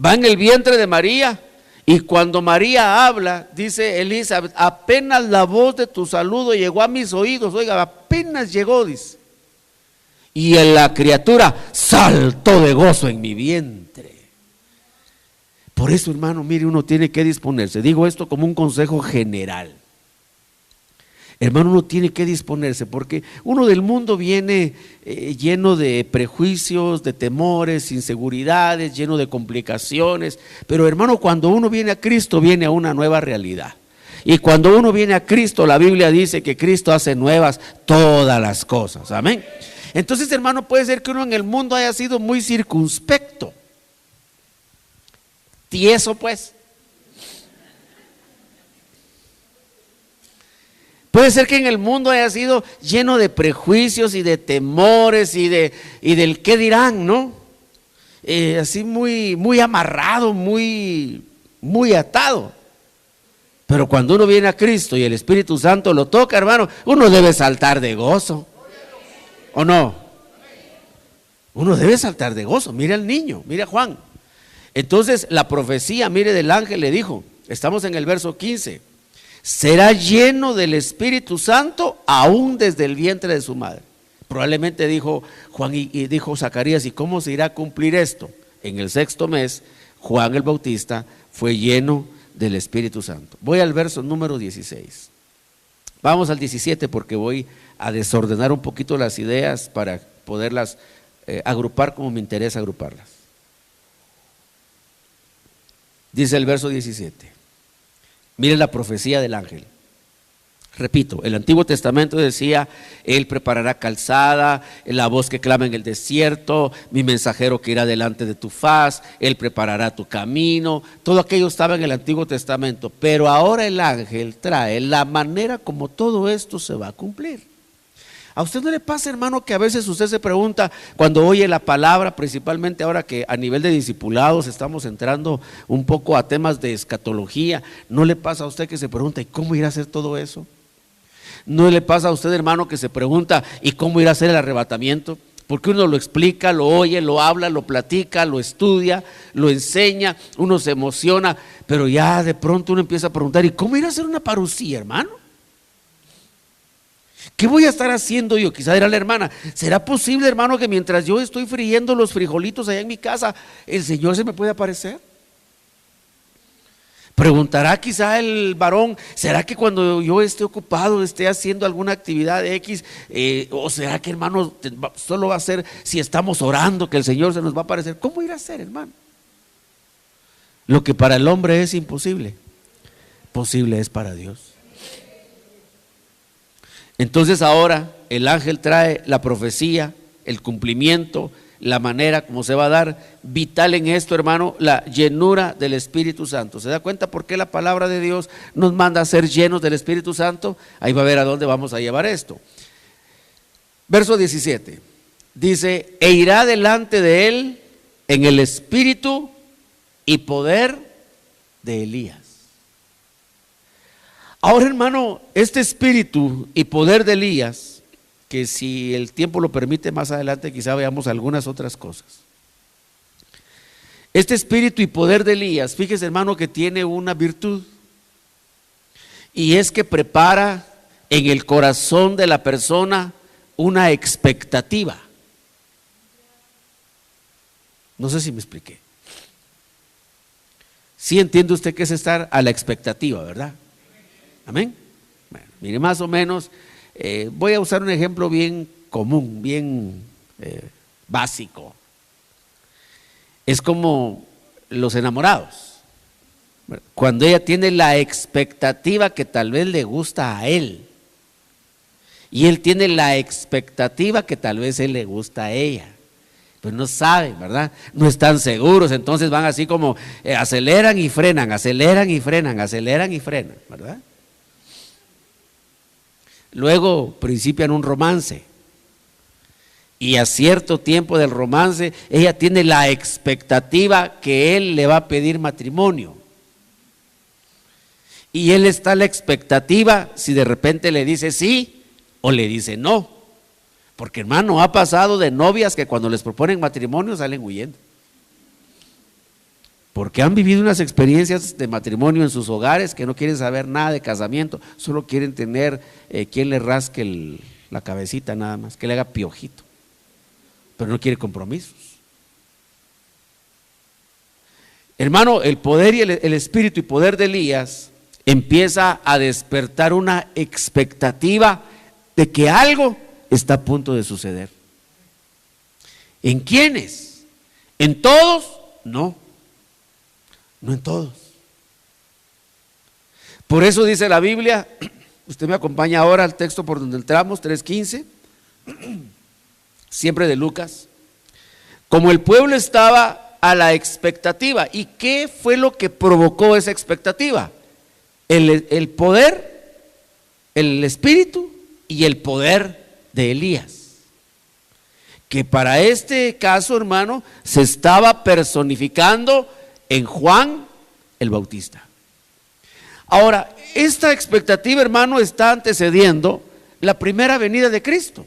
va en el vientre de María. Y cuando María habla, dice Elizabeth, apenas la voz de tu saludo llegó a mis oídos. Oiga, apenas llegó, dice. y la criatura saltó de gozo en mi vientre. Por eso, hermano, mire, uno tiene que disponerse. Digo esto como un consejo general. Hermano, uno tiene que disponerse porque uno del mundo viene lleno de prejuicios, de temores, inseguridades, lleno de complicaciones. Pero hermano, cuando uno viene a Cristo, viene a una nueva realidad. Y cuando uno viene a Cristo, la Biblia dice que Cristo hace nuevas todas las cosas. Amén. Entonces, hermano, puede ser que uno en el mundo haya sido muy circunspecto. Tieso, pues. Puede ser que en el mundo haya sido lleno de prejuicios y de temores y del qué dirán, ¿no? Así muy amarrado, muy atado. Pero cuando uno viene a Cristo y el Espíritu Santo lo toca, hermano, uno debe saltar de gozo. ¿O no? Uno debe saltar de gozo. Mire al niño, mire a Juan. Entonces la profecía, mire, del ángel le dijo, estamos en el verso 15, será lleno del Espíritu Santo aún desde el vientre de su madre. Probablemente dijo Juan y dijo Zacarías, ¿y cómo se irá a cumplir esto? En el 6º mes, Juan el Bautista fue lleno del Espíritu Santo. Voy al verso número 16. Vamos al 17 porque voy a desordenar un poquito las ideas para poderlas agrupar como me interesa agruparlas. Dice el verso 17. Miren la profecía del ángel. Repito, el Antiguo Testamento decía, Él preparará calzada, la voz que clama en el desierto, mi mensajero que irá delante de tu faz, Él preparará tu camino. Todo aquello estaba en el Antiguo Testamento, pero ahora el ángel trae la manera como todo esto se va a cumplir. ¿A usted no le pasa, hermano, que a veces usted se pregunta cuando oye la palabra, principalmente ahora que a nivel de discipulados estamos entrando un poco a temas de escatología? ¿No le pasa a usted que se pregunta, ¿y cómo irá a hacer todo eso? ¿No le pasa a usted, hermano, que se pregunta, ¿y cómo irá a ser el arrebatamiento? Porque uno lo explica, lo oye, lo habla, lo platica, lo estudia, lo enseña, uno se emociona, pero ya de pronto uno empieza a preguntar, ¿y cómo irá a ser una parucía, hermano? ¿Qué voy a estar haciendo yo? Quizá dirá la hermana, ¿será posible, hermano, que mientras yo estoy friendo los frijolitos allá en mi casa, el Señor se me puede aparecer? Preguntará quizá el varón, ¿será que cuando yo esté ocupado, esté haciendo alguna actividad X, o será que, hermano, solo va a ser si estamos orando que el Señor se nos va a aparecer? ¿Cómo irá a ser, hermano? Lo que para el hombre es imposible, posible es para Dios. Entonces ahora el ángel trae la profecía, el cumplimiento, la manera como se va a dar. Vital en esto, hermano, la llenura del Espíritu Santo. ¿Se da cuenta por qué la palabra de Dios nos manda a ser llenos del Espíritu Santo? Ahí va a ver a dónde vamos a llevar esto. Verso 17 dice, e irá delante de él en el espíritu y poder de Elías. Ahora, hermano, este espíritu y poder de Elías, que si el tiempo lo permite más adelante quizá veamos algunas otras cosas. Este espíritu y poder de Elías, fíjese, hermano, que tiene una virtud, y es que prepara en el corazón de la persona una expectativa. No sé si me expliqué. Sí entiende usted que es estar a la expectativa, ¿verdad? Amén. Bueno, mire, más o menos, voy a usar un ejemplo bien común, bien básico. Es como los enamorados. Cuando ella tiene la expectativa que tal vez le gusta a él, y él tiene la expectativa que tal vez él le gusta a ella, pues no saben, ¿verdad? No están seguros, entonces van así como aceleran y frenan, aceleran y frenan, aceleran y frenan, ¿verdad? Luego principian un romance y a cierto tiempo del romance ella tiene la expectativa que él le va a pedir matrimonio, y él está a la expectativa si de repente le dice sí o le dice no, porque, hermano, ha pasado de novias que cuando les proponen matrimonio salen huyendo, porque han vivido unas experiencias de matrimonio en sus hogares que no quieren saber nada de casamiento, solo quieren tener quien le rasque la cabecita nada más, que le haga piojito. pero no quiere compromisos. Hermano, el poder y el espíritu y poder de Elías empieza a despertar una expectativa de que algo está a punto de suceder. ¿En quiénes? ¿En todos? No, no en todos. Por eso dice la Biblia, usted me acompaña ahora al texto por donde entramos, 3:15, siempre de Lucas. Como el pueblo estaba a la expectativa. ¿Y qué fue lo que provocó esa expectativa? El poder, el espíritu y el poder de Elías, que para este caso, hermano, se estaba personificando en Juan el Bautista. Ahora, esta expectativa, hermano, está antecediendo la primera venida de Cristo.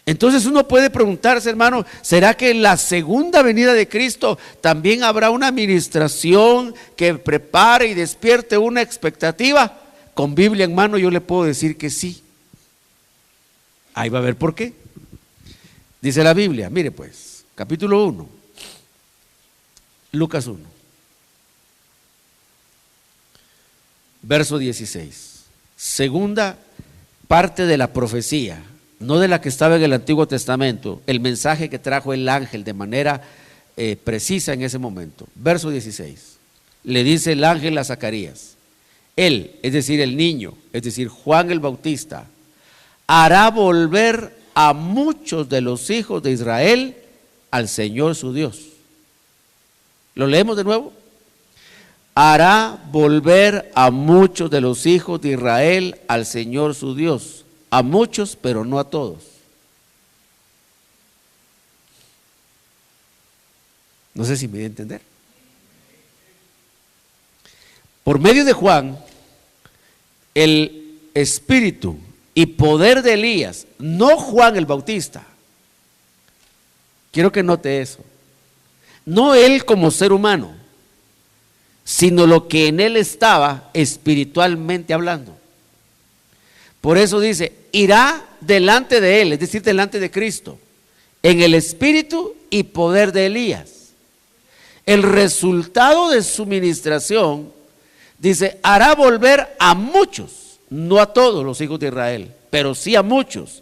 Entonces uno puede preguntarse, hermano, ¿será que en la segunda venida de Cristo también habrá una administración que prepare y despierte una expectativa? Con Biblia en mano yo le puedo decir que sí. Ahí va a ver por qué. Dice la Biblia, mire pues, capítulo 1, Lucas 1, verso 16. Segunda parte de la profecía, no de la que estaba en el Antiguo Testamento, el mensaje que trajo el ángel de manera precisa en ese momento. Verso 16, le dice el ángel a Zacarías, él, es decir, el niño, es decir, Juan el Bautista, hará volver a muchos de los hijos de Israel al Señor su Dios. ¿Lo leemos de nuevo? Hará volver a muchos de los hijos de Israel al Señor su Dios. A muchos, pero no a todos. No sé si me voy a entender. Por medio de Juan, el espíritu y poder de Elías, no Juan el Bautista. Quiero que note eso. No él como ser humano, sino lo que en él estaba espiritualmente hablando. Por eso dice, irá delante de él, es decir, delante de Cristo, en el espíritu y poder de Elías. El resultado de su ministración, dice, hará volver a muchos, no a todos los hijos de Israel, pero sí a muchos,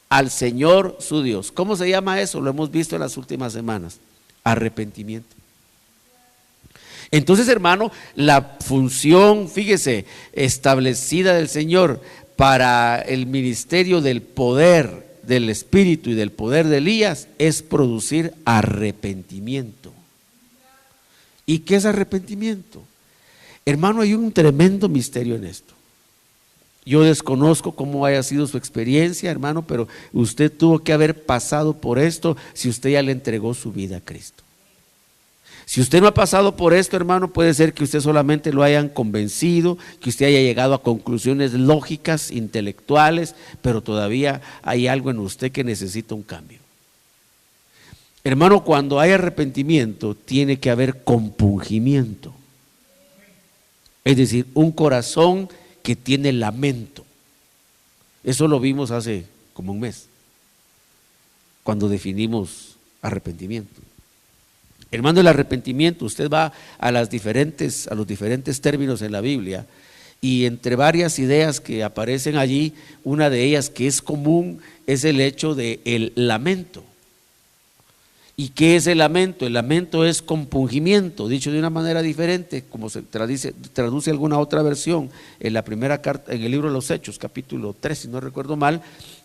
al Señor su Dios. ¿Cómo se llama eso? Lo hemos visto en las últimas semanas. Arrepentimiento. Entonces, hermano, la función, fíjese, establecida del Señor para el ministerio del poder del Espíritu y del poder de Elías es producir arrepentimiento. ¿Y qué es arrepentimiento? Hermano, hay un tremendo misterio en esto. Yo desconozco cómo haya sido su experiencia, hermano, pero usted tuvo que haber pasado por esto si usted ya le entregó su vida a Cristo. Si usted no ha pasado por esto, hermano, puede ser que usted solamente lo hayan convencido, que usted haya llegado a conclusiones lógicas, intelectuales, pero todavía hay algo en usted que necesita un cambio. Hermano, cuando hay arrepentimiento, tiene que haber compungimiento. Es decir, un corazón que tiene lamento. Eso lo vimos hace como un mes, cuando definimos arrepentimiento. Hermano, el arrepentimiento, usted va a los diferentes términos en la Biblia y entre varias ideas que aparecen allí, una de ellas que es común es el hecho del lamento. ¿Y qué es el lamento? El lamento es compungimiento, dicho de una manera diferente, como se traduce alguna otra versión en la primera carta, en el libro de los Hechos, capítulo 3, si no recuerdo mal,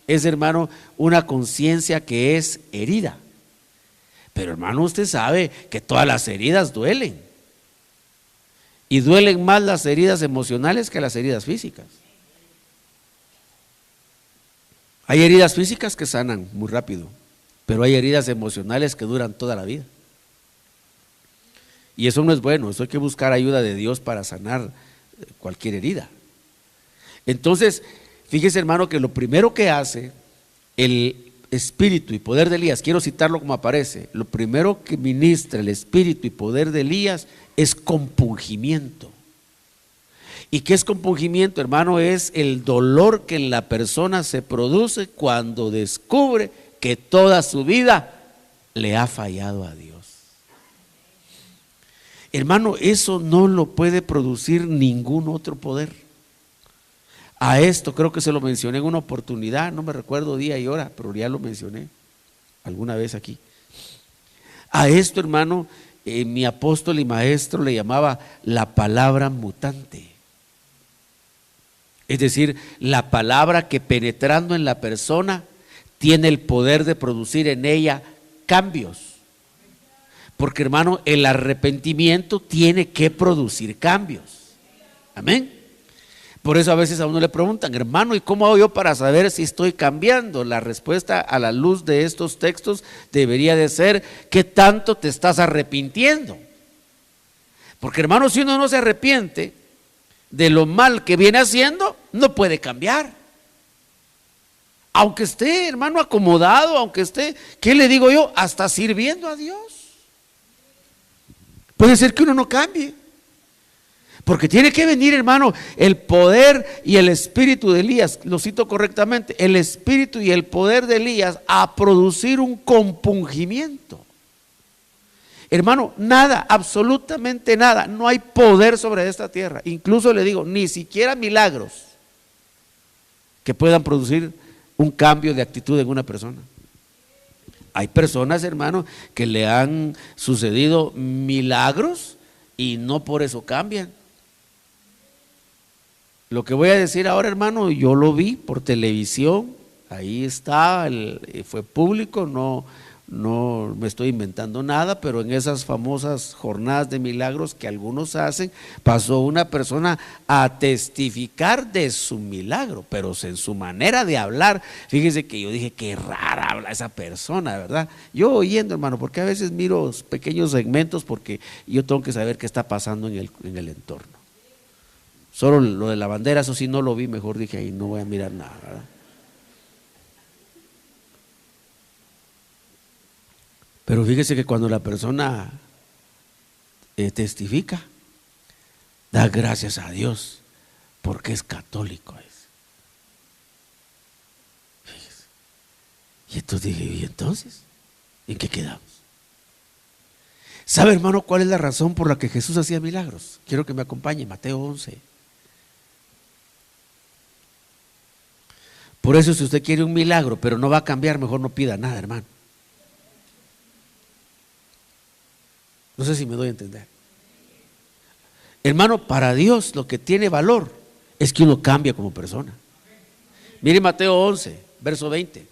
es, hermano, una conciencia que es herida. Pero, hermano, usted sabe que todas las heridas duelen. Y duelen más las heridas emocionales que las heridas físicas. Hay heridas físicas que sanan muy rápido, pero hay heridas emocionales que duran toda la vida. Y eso no es bueno, eso hay que buscar ayuda de Dios para sanar cualquier herida. Entonces, fíjese, hermano, que lo primero que hace el espíritu y poder de Elías, quiero citarlo como aparece, lo primero que ministra el espíritu y poder de Elías es compungimiento. ¿Y qué es compungimiento, hermano? Es el dolor que en la persona se produce cuando descubre que toda su vida le ha fallado a Dios. Hermano, eso no lo puede producir ningún otro poder. A esto creo que se lo mencioné en una oportunidad, no me recuerdo día y hora, pero ya lo mencioné alguna vez aquí. A esto, hermano, mi apóstol y maestro le llamaba la palabra mutante. Es decir, la palabra que penetrando en la persona tiene el poder de producir en ella cambios. Porque, hermano, el arrepentimiento tiene que producir cambios. Amén. Por eso a veces a uno le preguntan, hermano, ¿y cómo hago yo para saber si estoy cambiando? La respuesta a la luz de estos textos debería de ser, ¿qué tanto te estás arrepintiendo? Porque, hermano, si uno no se arrepiente de lo mal que viene haciendo, no puede cambiar. Aunque esté, hermano, acomodado, aunque esté, ¿qué le digo yo? Hasta sirviendo a Dios. Puede ser que uno no cambie. Porque tiene que venir, hermano, el poder y el espíritu de Elías, lo cito correctamente, el espíritu y el poder de Elías a producir un compungimiento. Hermano, nada, absolutamente nada, no hay poder sobre esta tierra. Incluso le digo, ni siquiera milagros que puedan producir un cambio de actitud en una persona. Hay personas, hermano, que le han sucedido milagros y no por eso cambian. Lo que voy a decir ahora, hermano, yo lo vi por televisión, ahí está, fue público, no me estoy inventando nada, pero en esas famosas jornadas de milagros que algunos hacen, pasó una persona a testificar de su milagro, pero en su manera de hablar, fíjese que yo dije, qué rara habla esa persona, ¿verdad? Yo oyendo, hermano, porque a veces miro pequeños segmentos porque yo tengo que saber qué está pasando en el entorno. Solo lo de la bandera, eso sí no lo vi, mejor dije, ahí no voy a mirar nada, ¿verdad? Pero fíjese que cuando la persona testifica, da gracias a Dios porque es católico. Fíjese. Y entonces dije, ¿y entonces? ¿En qué quedamos? ¿Sabe, hermano, cuál es la razón por la que Jesús hacía milagros? Quiero que me acompañe, Mateo 11. Por eso, si usted quiere un milagro, pero no va a cambiar, mejor no pida nada, hermano. No sé si me doy a entender. Hermano, para Dios lo que tiene valor es que uno cambia como persona. Mire Mateo 11, verso 20.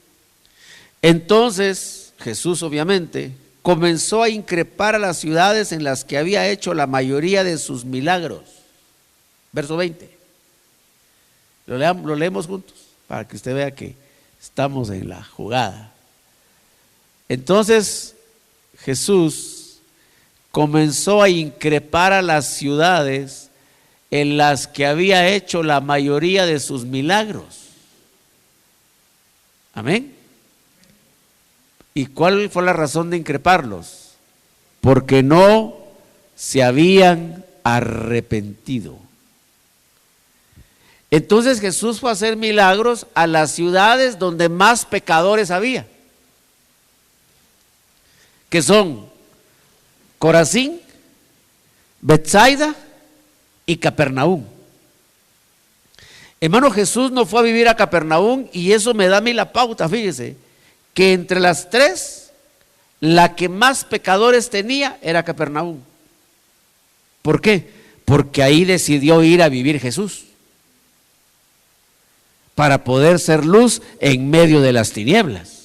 Entonces Jesús, obviamente, comenzó a increpar a las ciudades en las que había hecho la mayoría de sus milagros. Verso 20. Lo leemos juntos para que usted vea que estamos en la jugada. Entonces Jesús comenzó a increpar a las ciudades en las que había hecho la mayoría de sus milagros. Amén. ¿Y cuál fue la razón de increparlos? Porque no se habían arrepentido. Entonces Jesús fue a hacer milagros a las ciudades donde más pecadores había, que son Corazín, Betsaida y Capernaum. Hermano, Jesús no fue a vivir a Capernaum y eso me da a mí la pauta, fíjese, que entre las tres, la que más pecadores tenía era Capernaum. ¿Por qué? Porque ahí decidió ir a vivir Jesús, para poder ser luz en medio de las tinieblas.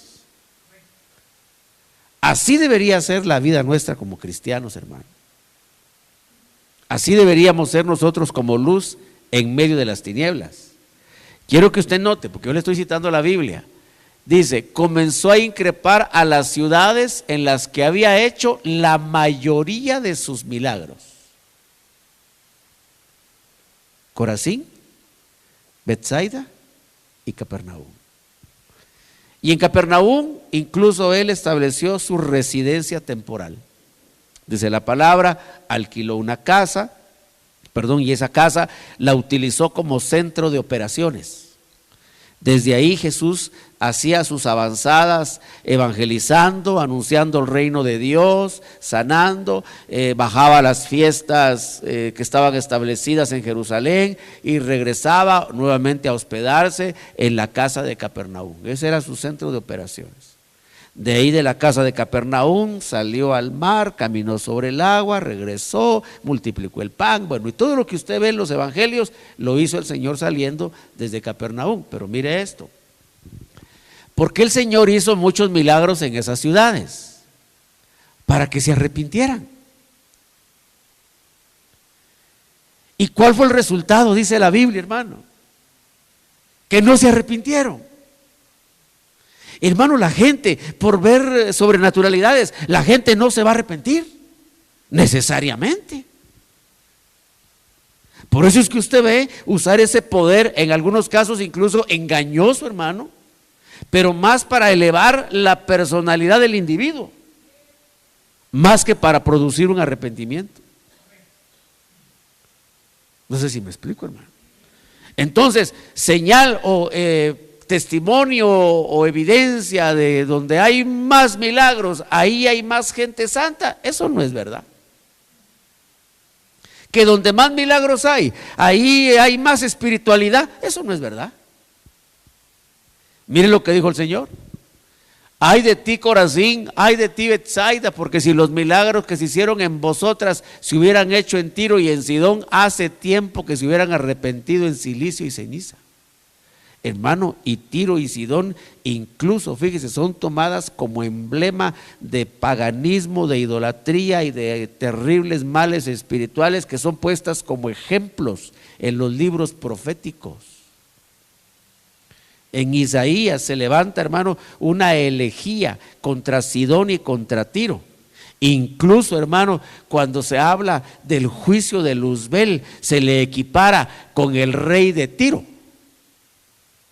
Así debería ser la vida nuestra como cristianos, hermano. Así deberíamos ser nosotros como luz en medio de las tinieblas. Quiero que usted note, porque yo le estoy citando la Biblia. Dice, comenzó a increpar a las ciudades en las que había hecho la mayoría de sus milagros. Corazín, Betsaida y Capernaum. Y en Capernaum incluso él estableció su residencia temporal. Dice la palabra, alquiló una casa, y esa casa la utilizó como centro de operaciones. Desde ahí Jesús hacía sus avanzadas evangelizando, anunciando el reino de Dios, sanando, bajaba a las fiestas que estaban establecidas en Jerusalén y regresaba nuevamente a hospedarse en la casa de Capernaum. Ese era su centro de operaciones. De ahí de la casa de Capernaum salió al mar, caminó sobre el agua, regresó, multiplicó el pan. Bueno, y todo lo que usted ve en los evangelios lo hizo el Señor saliendo desde Capernaum. Pero mire esto, ¿por qué el Señor hizo muchos milagros en esas ciudades? Para que se arrepintieran. ¿Y cuál fue el resultado? Dice la Biblia, hermano, que no se arrepintieron. Hermano, la gente, por ver sobrenaturalidades, la gente no se va a arrepentir necesariamente. Por eso es que usted ve usar ese poder, en algunos casos incluso engañoso, hermano, pero más para elevar la personalidad del individuo, más que para producir un arrepentimiento. No sé si me explico, hermano. Entonces, señal o testimonio o evidencia de donde hay más milagros, ahí hay más gente santa, eso no es verdad. Que donde más milagros hay, ahí hay más espiritualidad, eso no es verdad. Miren lo que dijo el Señor: ay de ti, Corazín, ay de ti, Betsaida, porque si los milagros que se hicieron en vosotras se hubieran hecho en Tiro y en Sidón, hace tiempo que se hubieran arrepentido en silicio y ceniza. Hermano, y Tiro y Sidón incluso, fíjese, son tomadas como emblema de paganismo, de idolatría y de terribles males espirituales que son puestas como ejemplos en los libros proféticos. En Isaías se levanta, hermano, una elegía contra Sidón y contra Tiro. Incluso, hermano, cuando se habla del juicio de Luzbel, se le equipara con el rey de Tiro.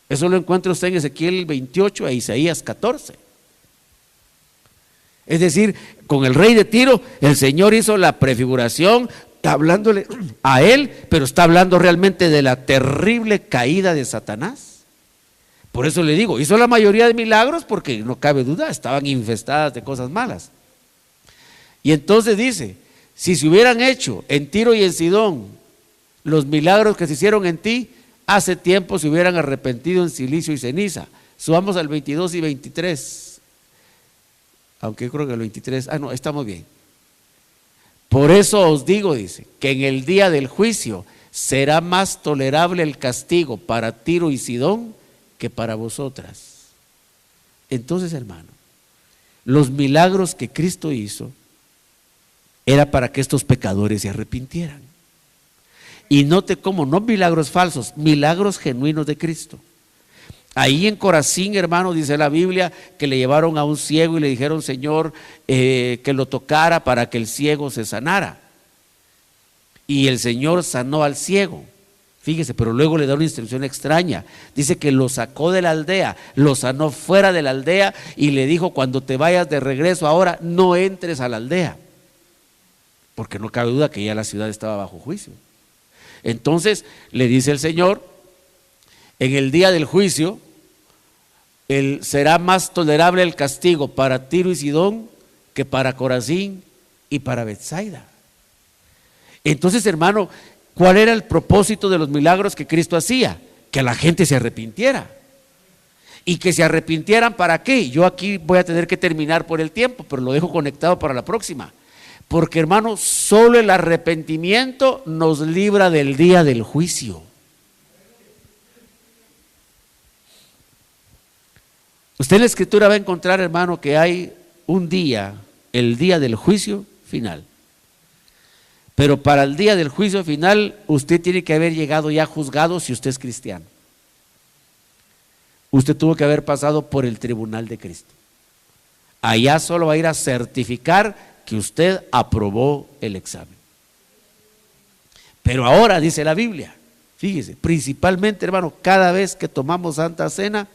Eso lo encuentra usted en Ezequiel 28 e Isaías 14. Es decir, con el rey de Tiro, el Señor hizo la prefiguración, hablándole a él, pero está hablando realmente de la terrible caída de Satanás. Por eso le digo, hizo la mayoría de milagros porque no cabe duda, estaban infestadas de cosas malas. Y entonces dice, si se hubieran hecho en Tiro y en Sidón los milagros que se hicieron en ti, hace tiempo se hubieran arrepentido en silicio y ceniza. Subamos al 22 y 23. Aunque creo que el 23, no, estamos bien. Por eso os digo, dice, que en el día del juicio será más tolerable el castigo para Tiro y Sidón que para vosotras. Entonces, hermano, los milagros que Cristo hizo era para que estos pecadores se arrepintieran. Y note cómo, no milagros falsos, milagros genuinos de Cristo. Ahí en Corazín, hermano, dice la Biblia que le llevaron a un ciego y le dijeron, Señor, que lo tocara para que el ciego se sanara. Y el Señor sanó al ciego. Fíjese, pero luego le da una instrucción extraña. Dice que lo sacó de la aldea, lo sanó fuera de la aldea y le dijo, cuando te vayas de regreso ahora, no entres a la aldea. Porque no cabe duda que ya la ciudad estaba bajo juicio. Entonces le dice el Señor, en el día del juicio, será más tolerable el castigo para Tiro y Sidón que para Corazín y para Betsaida. Entonces, hermano, ¿cuál era el propósito de los milagros que Cristo hacía? Que la gente se arrepintiera. ¿Y que se arrepintieran para qué? Yo aquí voy a tener que terminar por el tiempo, pero lo dejo conectado para la próxima. Porque, hermano, solo el arrepentimiento nos libra del día del juicio. Usted en la Escritura va a encontrar, hermano, que hay un día, el día del juicio final. Pero para el día del juicio final, usted tiene que haber llegado ya juzgado si usted es cristiano. Usted tuvo que haber pasado por el tribunal de Cristo. Allá solo va a ir a certificar que usted aprobó el examen. Pero ahora dice la Biblia, fíjese, principalmente, hermano, cada vez que tomamos Santa Cena,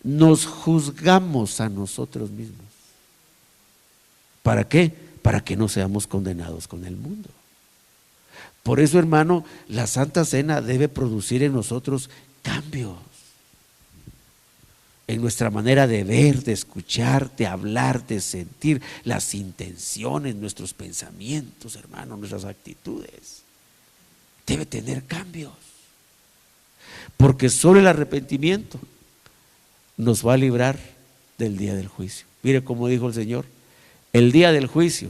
nos juzgamos a nosotros mismos. ¿Para qué? Para que no seamos condenados con el mundo. Por eso, hermano, la Santa Cena debe producir en nosotros cambios. en nuestra manera de ver, de escuchar, de hablar, de sentir, las intenciones, nuestros pensamientos, hermano, nuestras actitudes. Debe tener cambios, porque solo el arrepentimiento nos va a librar del día del juicio. Mire cómo dijo el Señor: el día del juicio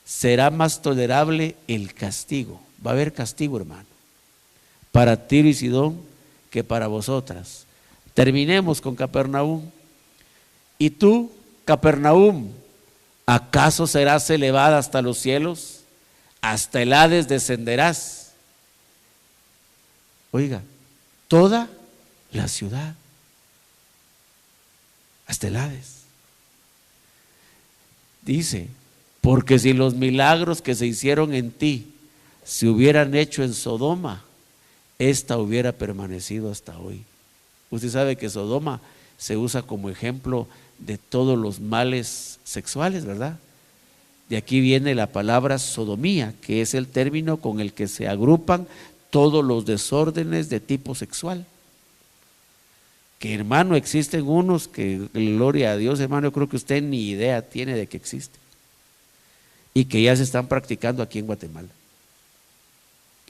será más tolerable el castigo. Va a haber castigo, hermano, para Tiro y Sidón que para vosotras. Terminemos con Capernaum. Y tú, Capernaum, ¿acaso serás elevada hasta los cielos? Hasta el Hades descenderás. Oiga, toda la ciudad, hasta el Hades. Dice, porque si los milagros que se hicieron en ti se hubieran hecho en Sodoma, esta hubiera permanecido hasta hoy. Usted sabe que Sodoma se usa como ejemplo de todos los males sexuales, ¿verdad? De aquí viene la palabra sodomía, que es el término con el que se agrupan todos los desórdenes de tipo sexual. Que, hermano, existen unos que, gloria a Dios, hermano, yo creo que usted ni idea tiene de que existen, y que ya se están practicando aquí en Guatemala,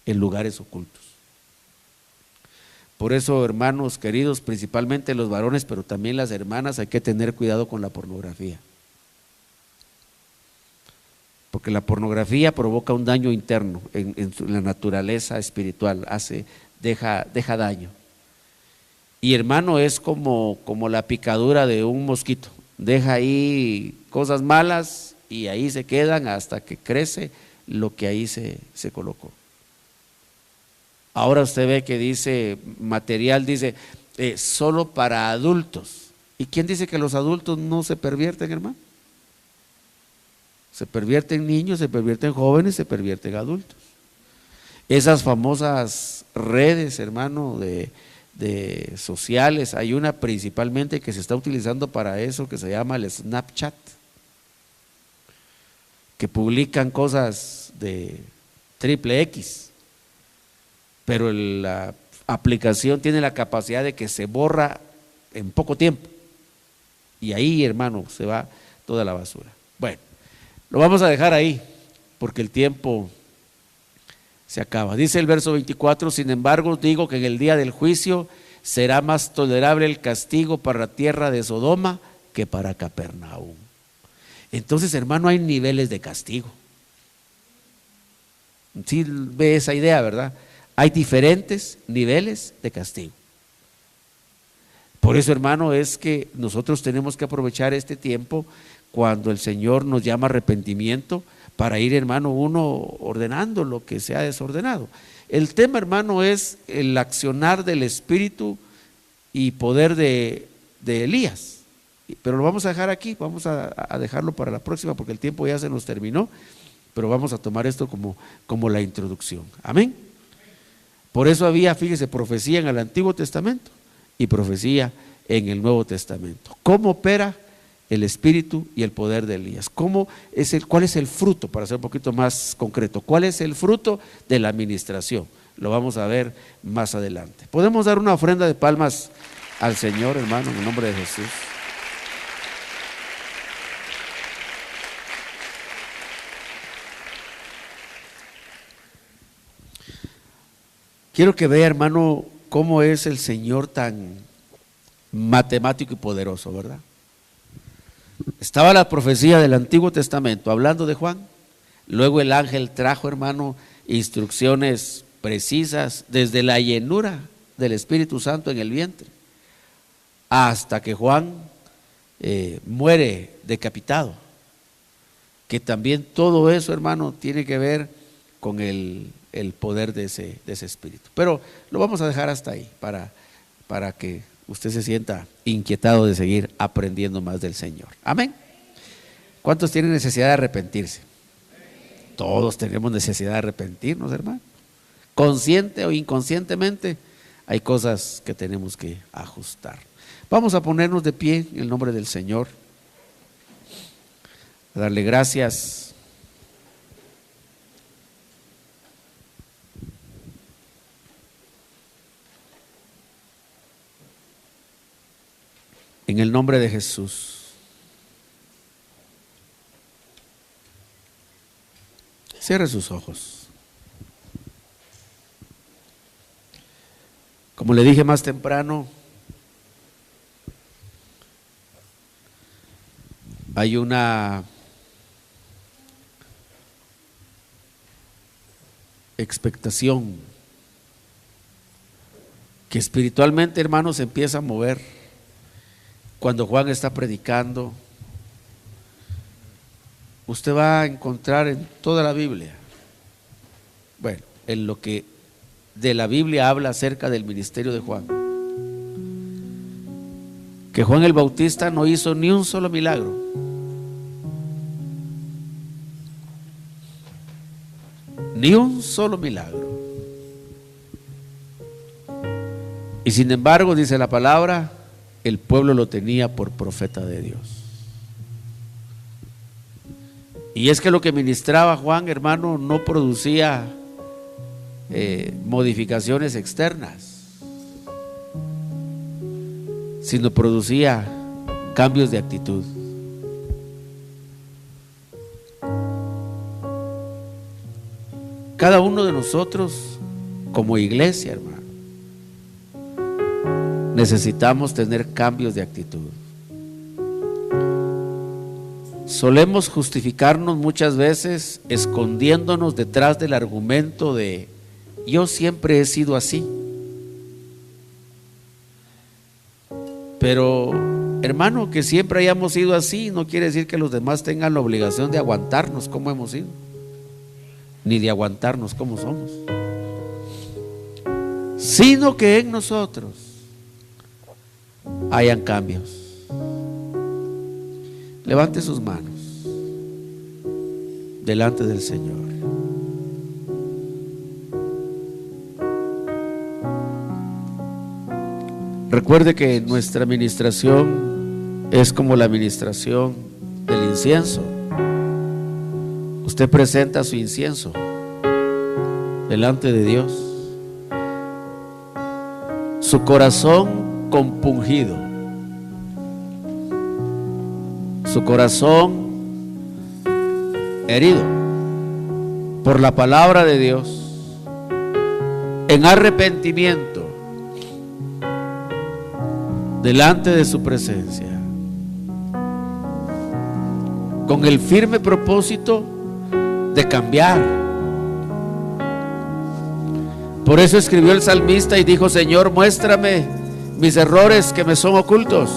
en lugares ocultos. Por eso, hermanos queridos, principalmente los varones, pero también las hermanas, hay que tener cuidado con la pornografía, porque la pornografía provoca un daño interno en la naturaleza espiritual, deja daño. Y, hermano, es como la picadura de un mosquito, deja ahí cosas malas y ahí se quedan hasta que crece lo que ahí se colocó. Ahora usted ve que dice material, dice solo para adultos. ¿Y quién dice que los adultos no se pervierten, hermano? Se pervierten niños, se pervierten jóvenes, se pervierten adultos. Esas famosas redes, hermano, de sociales, hay una principalmente que se está utilizando para eso, que se llama el Snapchat, que publican cosas de triple X, pero la aplicación tiene la capacidad de que se borra en poco tiempo, y ahí, hermano, se va toda la basura. Bueno, lo vamos a dejar ahí porque el tiempo se acaba. Dice el verso 24: sin embargo, digo que en el día del juicio será más tolerable el castigo para la tierra de Sodoma que para Capernaum. Entonces, hermano, hay niveles de castigo. Sí ve esa idea, ¿verdad? Hay diferentes niveles de castigo. Por eso, hermano, es que nosotros tenemos que aprovechar este tiempo cuando el Señor nos llama a arrepentimiento, para ir, hermano, uno ordenando lo que se ha desordenado. El tema, hermano, es el accionar del Espíritu y poder de Elías, pero lo vamos a dejar aquí, vamos a dejarlo para la próxima porque el tiempo ya se nos terminó, pero vamos a tomar esto como la introducción. Amén. Por eso había, fíjese, profecía en el Antiguo Testamento y profecía en el Nuevo Testamento. ¿Cómo opera el espíritu y el poder de Elías? ¿Cuál es el fruto? Para ser un poquito más concreto, ¿cuál es el fruto de la administración? Lo vamos a ver más adelante. Podemos dar una ofrenda de palmas al Señor, hermano, en el nombre de Jesús. Quiero que vea, hermano, cómo es el Señor tan matemático y poderoso, ¿verdad? Estaba la profecía del Antiguo Testamento hablando de Juan, luego el ángel trajo, hermano, instrucciones precisas desde la llenura del Espíritu Santo en el vientre hasta que Juan muere decapitado, que también todo eso, hermano, tiene que ver con el poder de ese espíritu. Pero lo vamos a dejar hasta ahí para que usted se sienta inquietado de seguir aprendiendo más del Señor. Amén. ¿Cuántos tienen necesidad de arrepentirse? Todos tenemos necesidad de arrepentirnos, hermano. Consciente o inconscientemente hay cosas que tenemos que ajustar. Vamos a ponernos de pie en el nombre del Señor, a darle gracias. En el nombre de Jesús. Cierre sus ojos. Como le dije más temprano, hay una expectación que espiritualmente, hermanos, se empieza a mover cuando Juan está predicando. Usted va a encontrar en toda la Biblia, bueno, en lo que de la Biblia habla acerca del ministerio de Juan, que Juan el Bautista no hizo ni un solo milagro. Ni un solo milagro. Y sin embargo, dice la palabra, el pueblo lo tenía por profeta de Dios. Y es que lo que ministraba Juan, hermano, no producía modificaciones externas, sino producía cambios de actitud. Cada uno de nosotros, como iglesia, hermano, necesitamos tener cambios de actitud. Solemos justificarnos muchas veces escondiéndonos detrás del argumento de yo siempre he sido así. Pero, hermano, que siempre hayamos sido así no quiere decir que los demás tengan la obligación de aguantarnos como hemos sido, ni de aguantarnos como somos, sino que en nosotros hayan cambios. Levante sus manos delante del Señor. Recuerde que nuestra administración es como la administración del incienso. Usted presenta su incienso delante de Dios, su corazón compungido, su corazón herido por la palabra de Dios, en arrepentimiento delante de su presencia, con el firme propósito de cambiar. Por eso escribió el salmista y dijo: Señor, muéstrame mis errores que me son ocultos.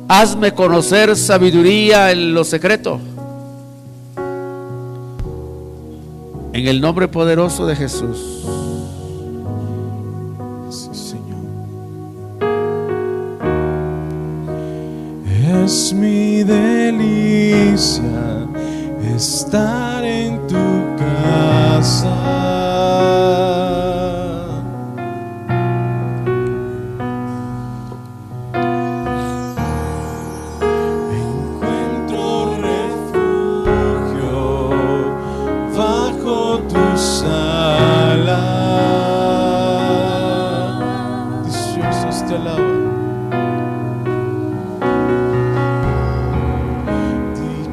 Hazme conocer sabiduría en lo secreto. En el nombre poderoso de Jesús. Sí, Señor. Es mi delicia estar en tu casa.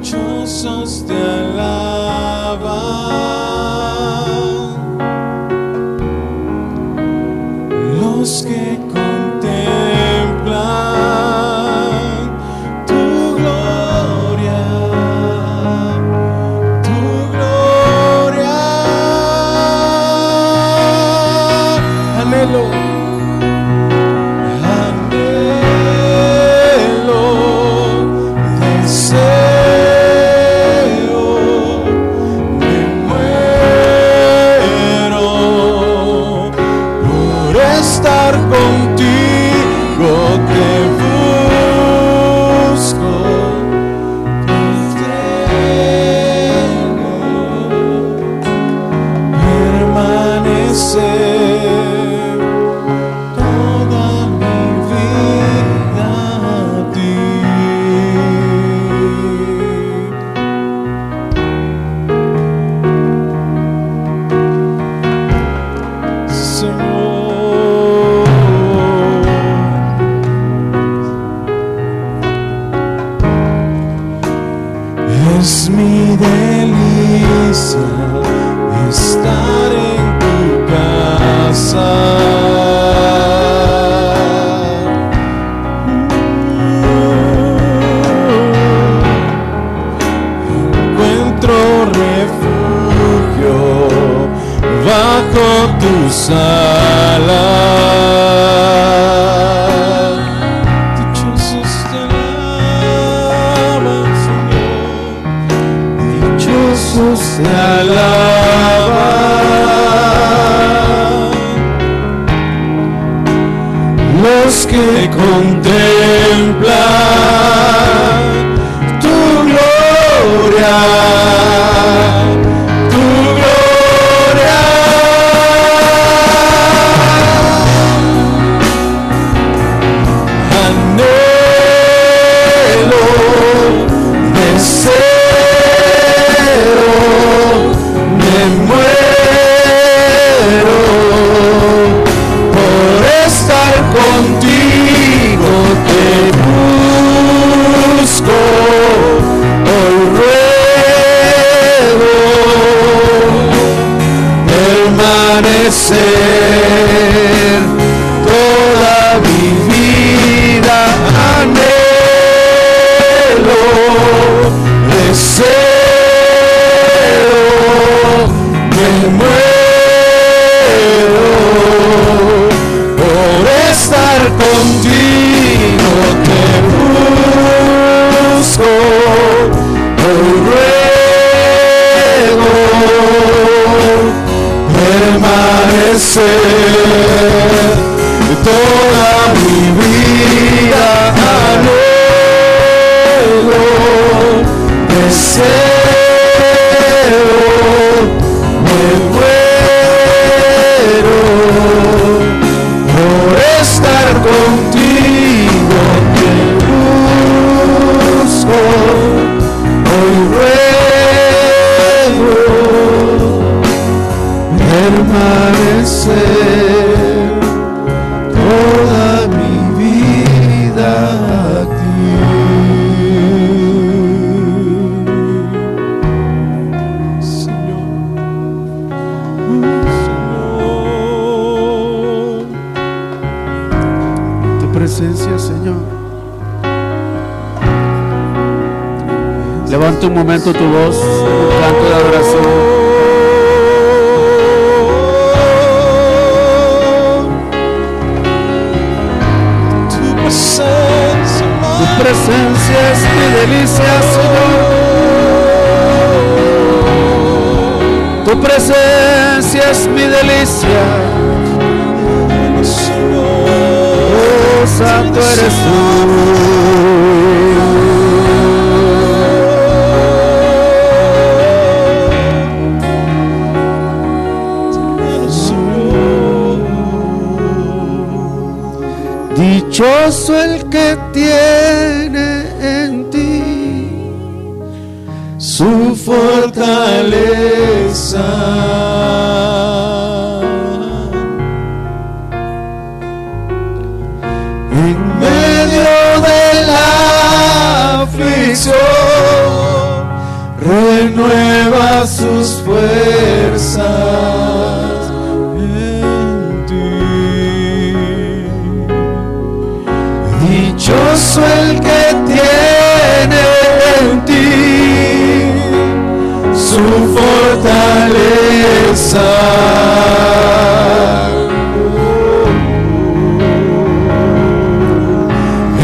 Dichosos te alaban. Es mi delicia estar en tu casa. Encuentro refugio bajo tus alas. Dichosos te alaban, Señor. Dichosos te alaban los que contemplan tu gloria. Contigo te busco, hoy ruego permanecer toda mi vida, anhelo, deseo, me muero por estar contigo, te busco, hoy ruego permanecer toda mi vida, anhelo, deseo, me muero por estar contigo, te busco, hoy ruego permanecer toda mi vida aquí. Señor, Tu presencia, Señor. Levanta un momento tu voz, un canto de adoración. tu presencia, Tu presencia es mi delicia, Señor. Tu presencia es mi delicia. Oh, santo eres tú. Dichoso el que tiene en ti su fortaleza. En medio de la aflicción renueva sus fuerzas en ti. Dichoso el que tiene en ti su fortaleza.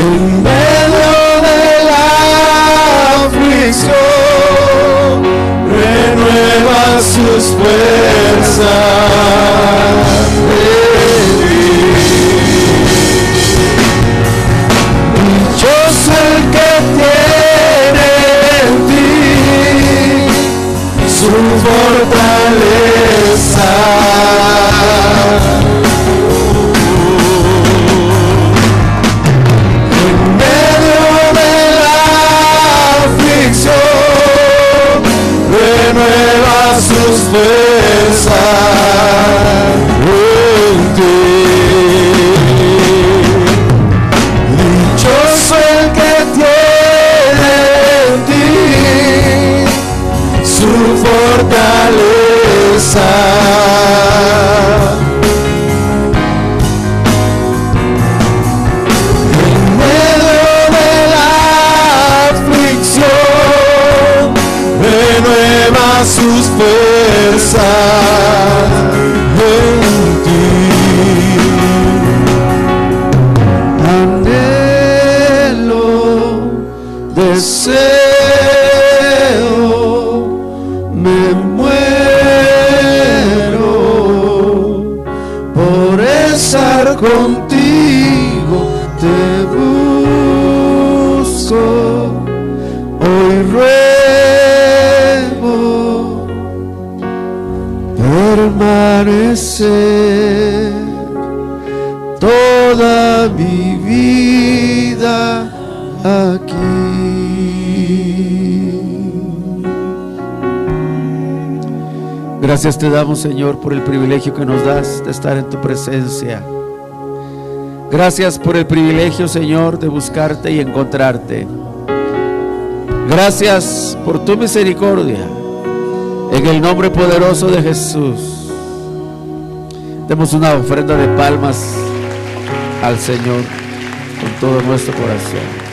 En medio de la aflicción renueva sus fuerzas. Dichoso el que tiene en ti su fortaleza. En medio de la aflicción renueva sus fuerzas en ti. Dichoso el que tiene en ti fortaleza. En medio de la aflicción, renueva sus fuerzas en ti. Anhelo, deseo, me muero por estar contigo, te busco, hoy ruego permanecer toda mi vida aquí. Gracias te damos, Señor, por el privilegio que nos das de estar en tu presencia. Gracias por el privilegio, Señor, de buscarte y encontrarte. Gracias por tu misericordia. En el nombre poderoso de Jesús, demos una ofrenda de palmas al Señor con todo nuestro corazón.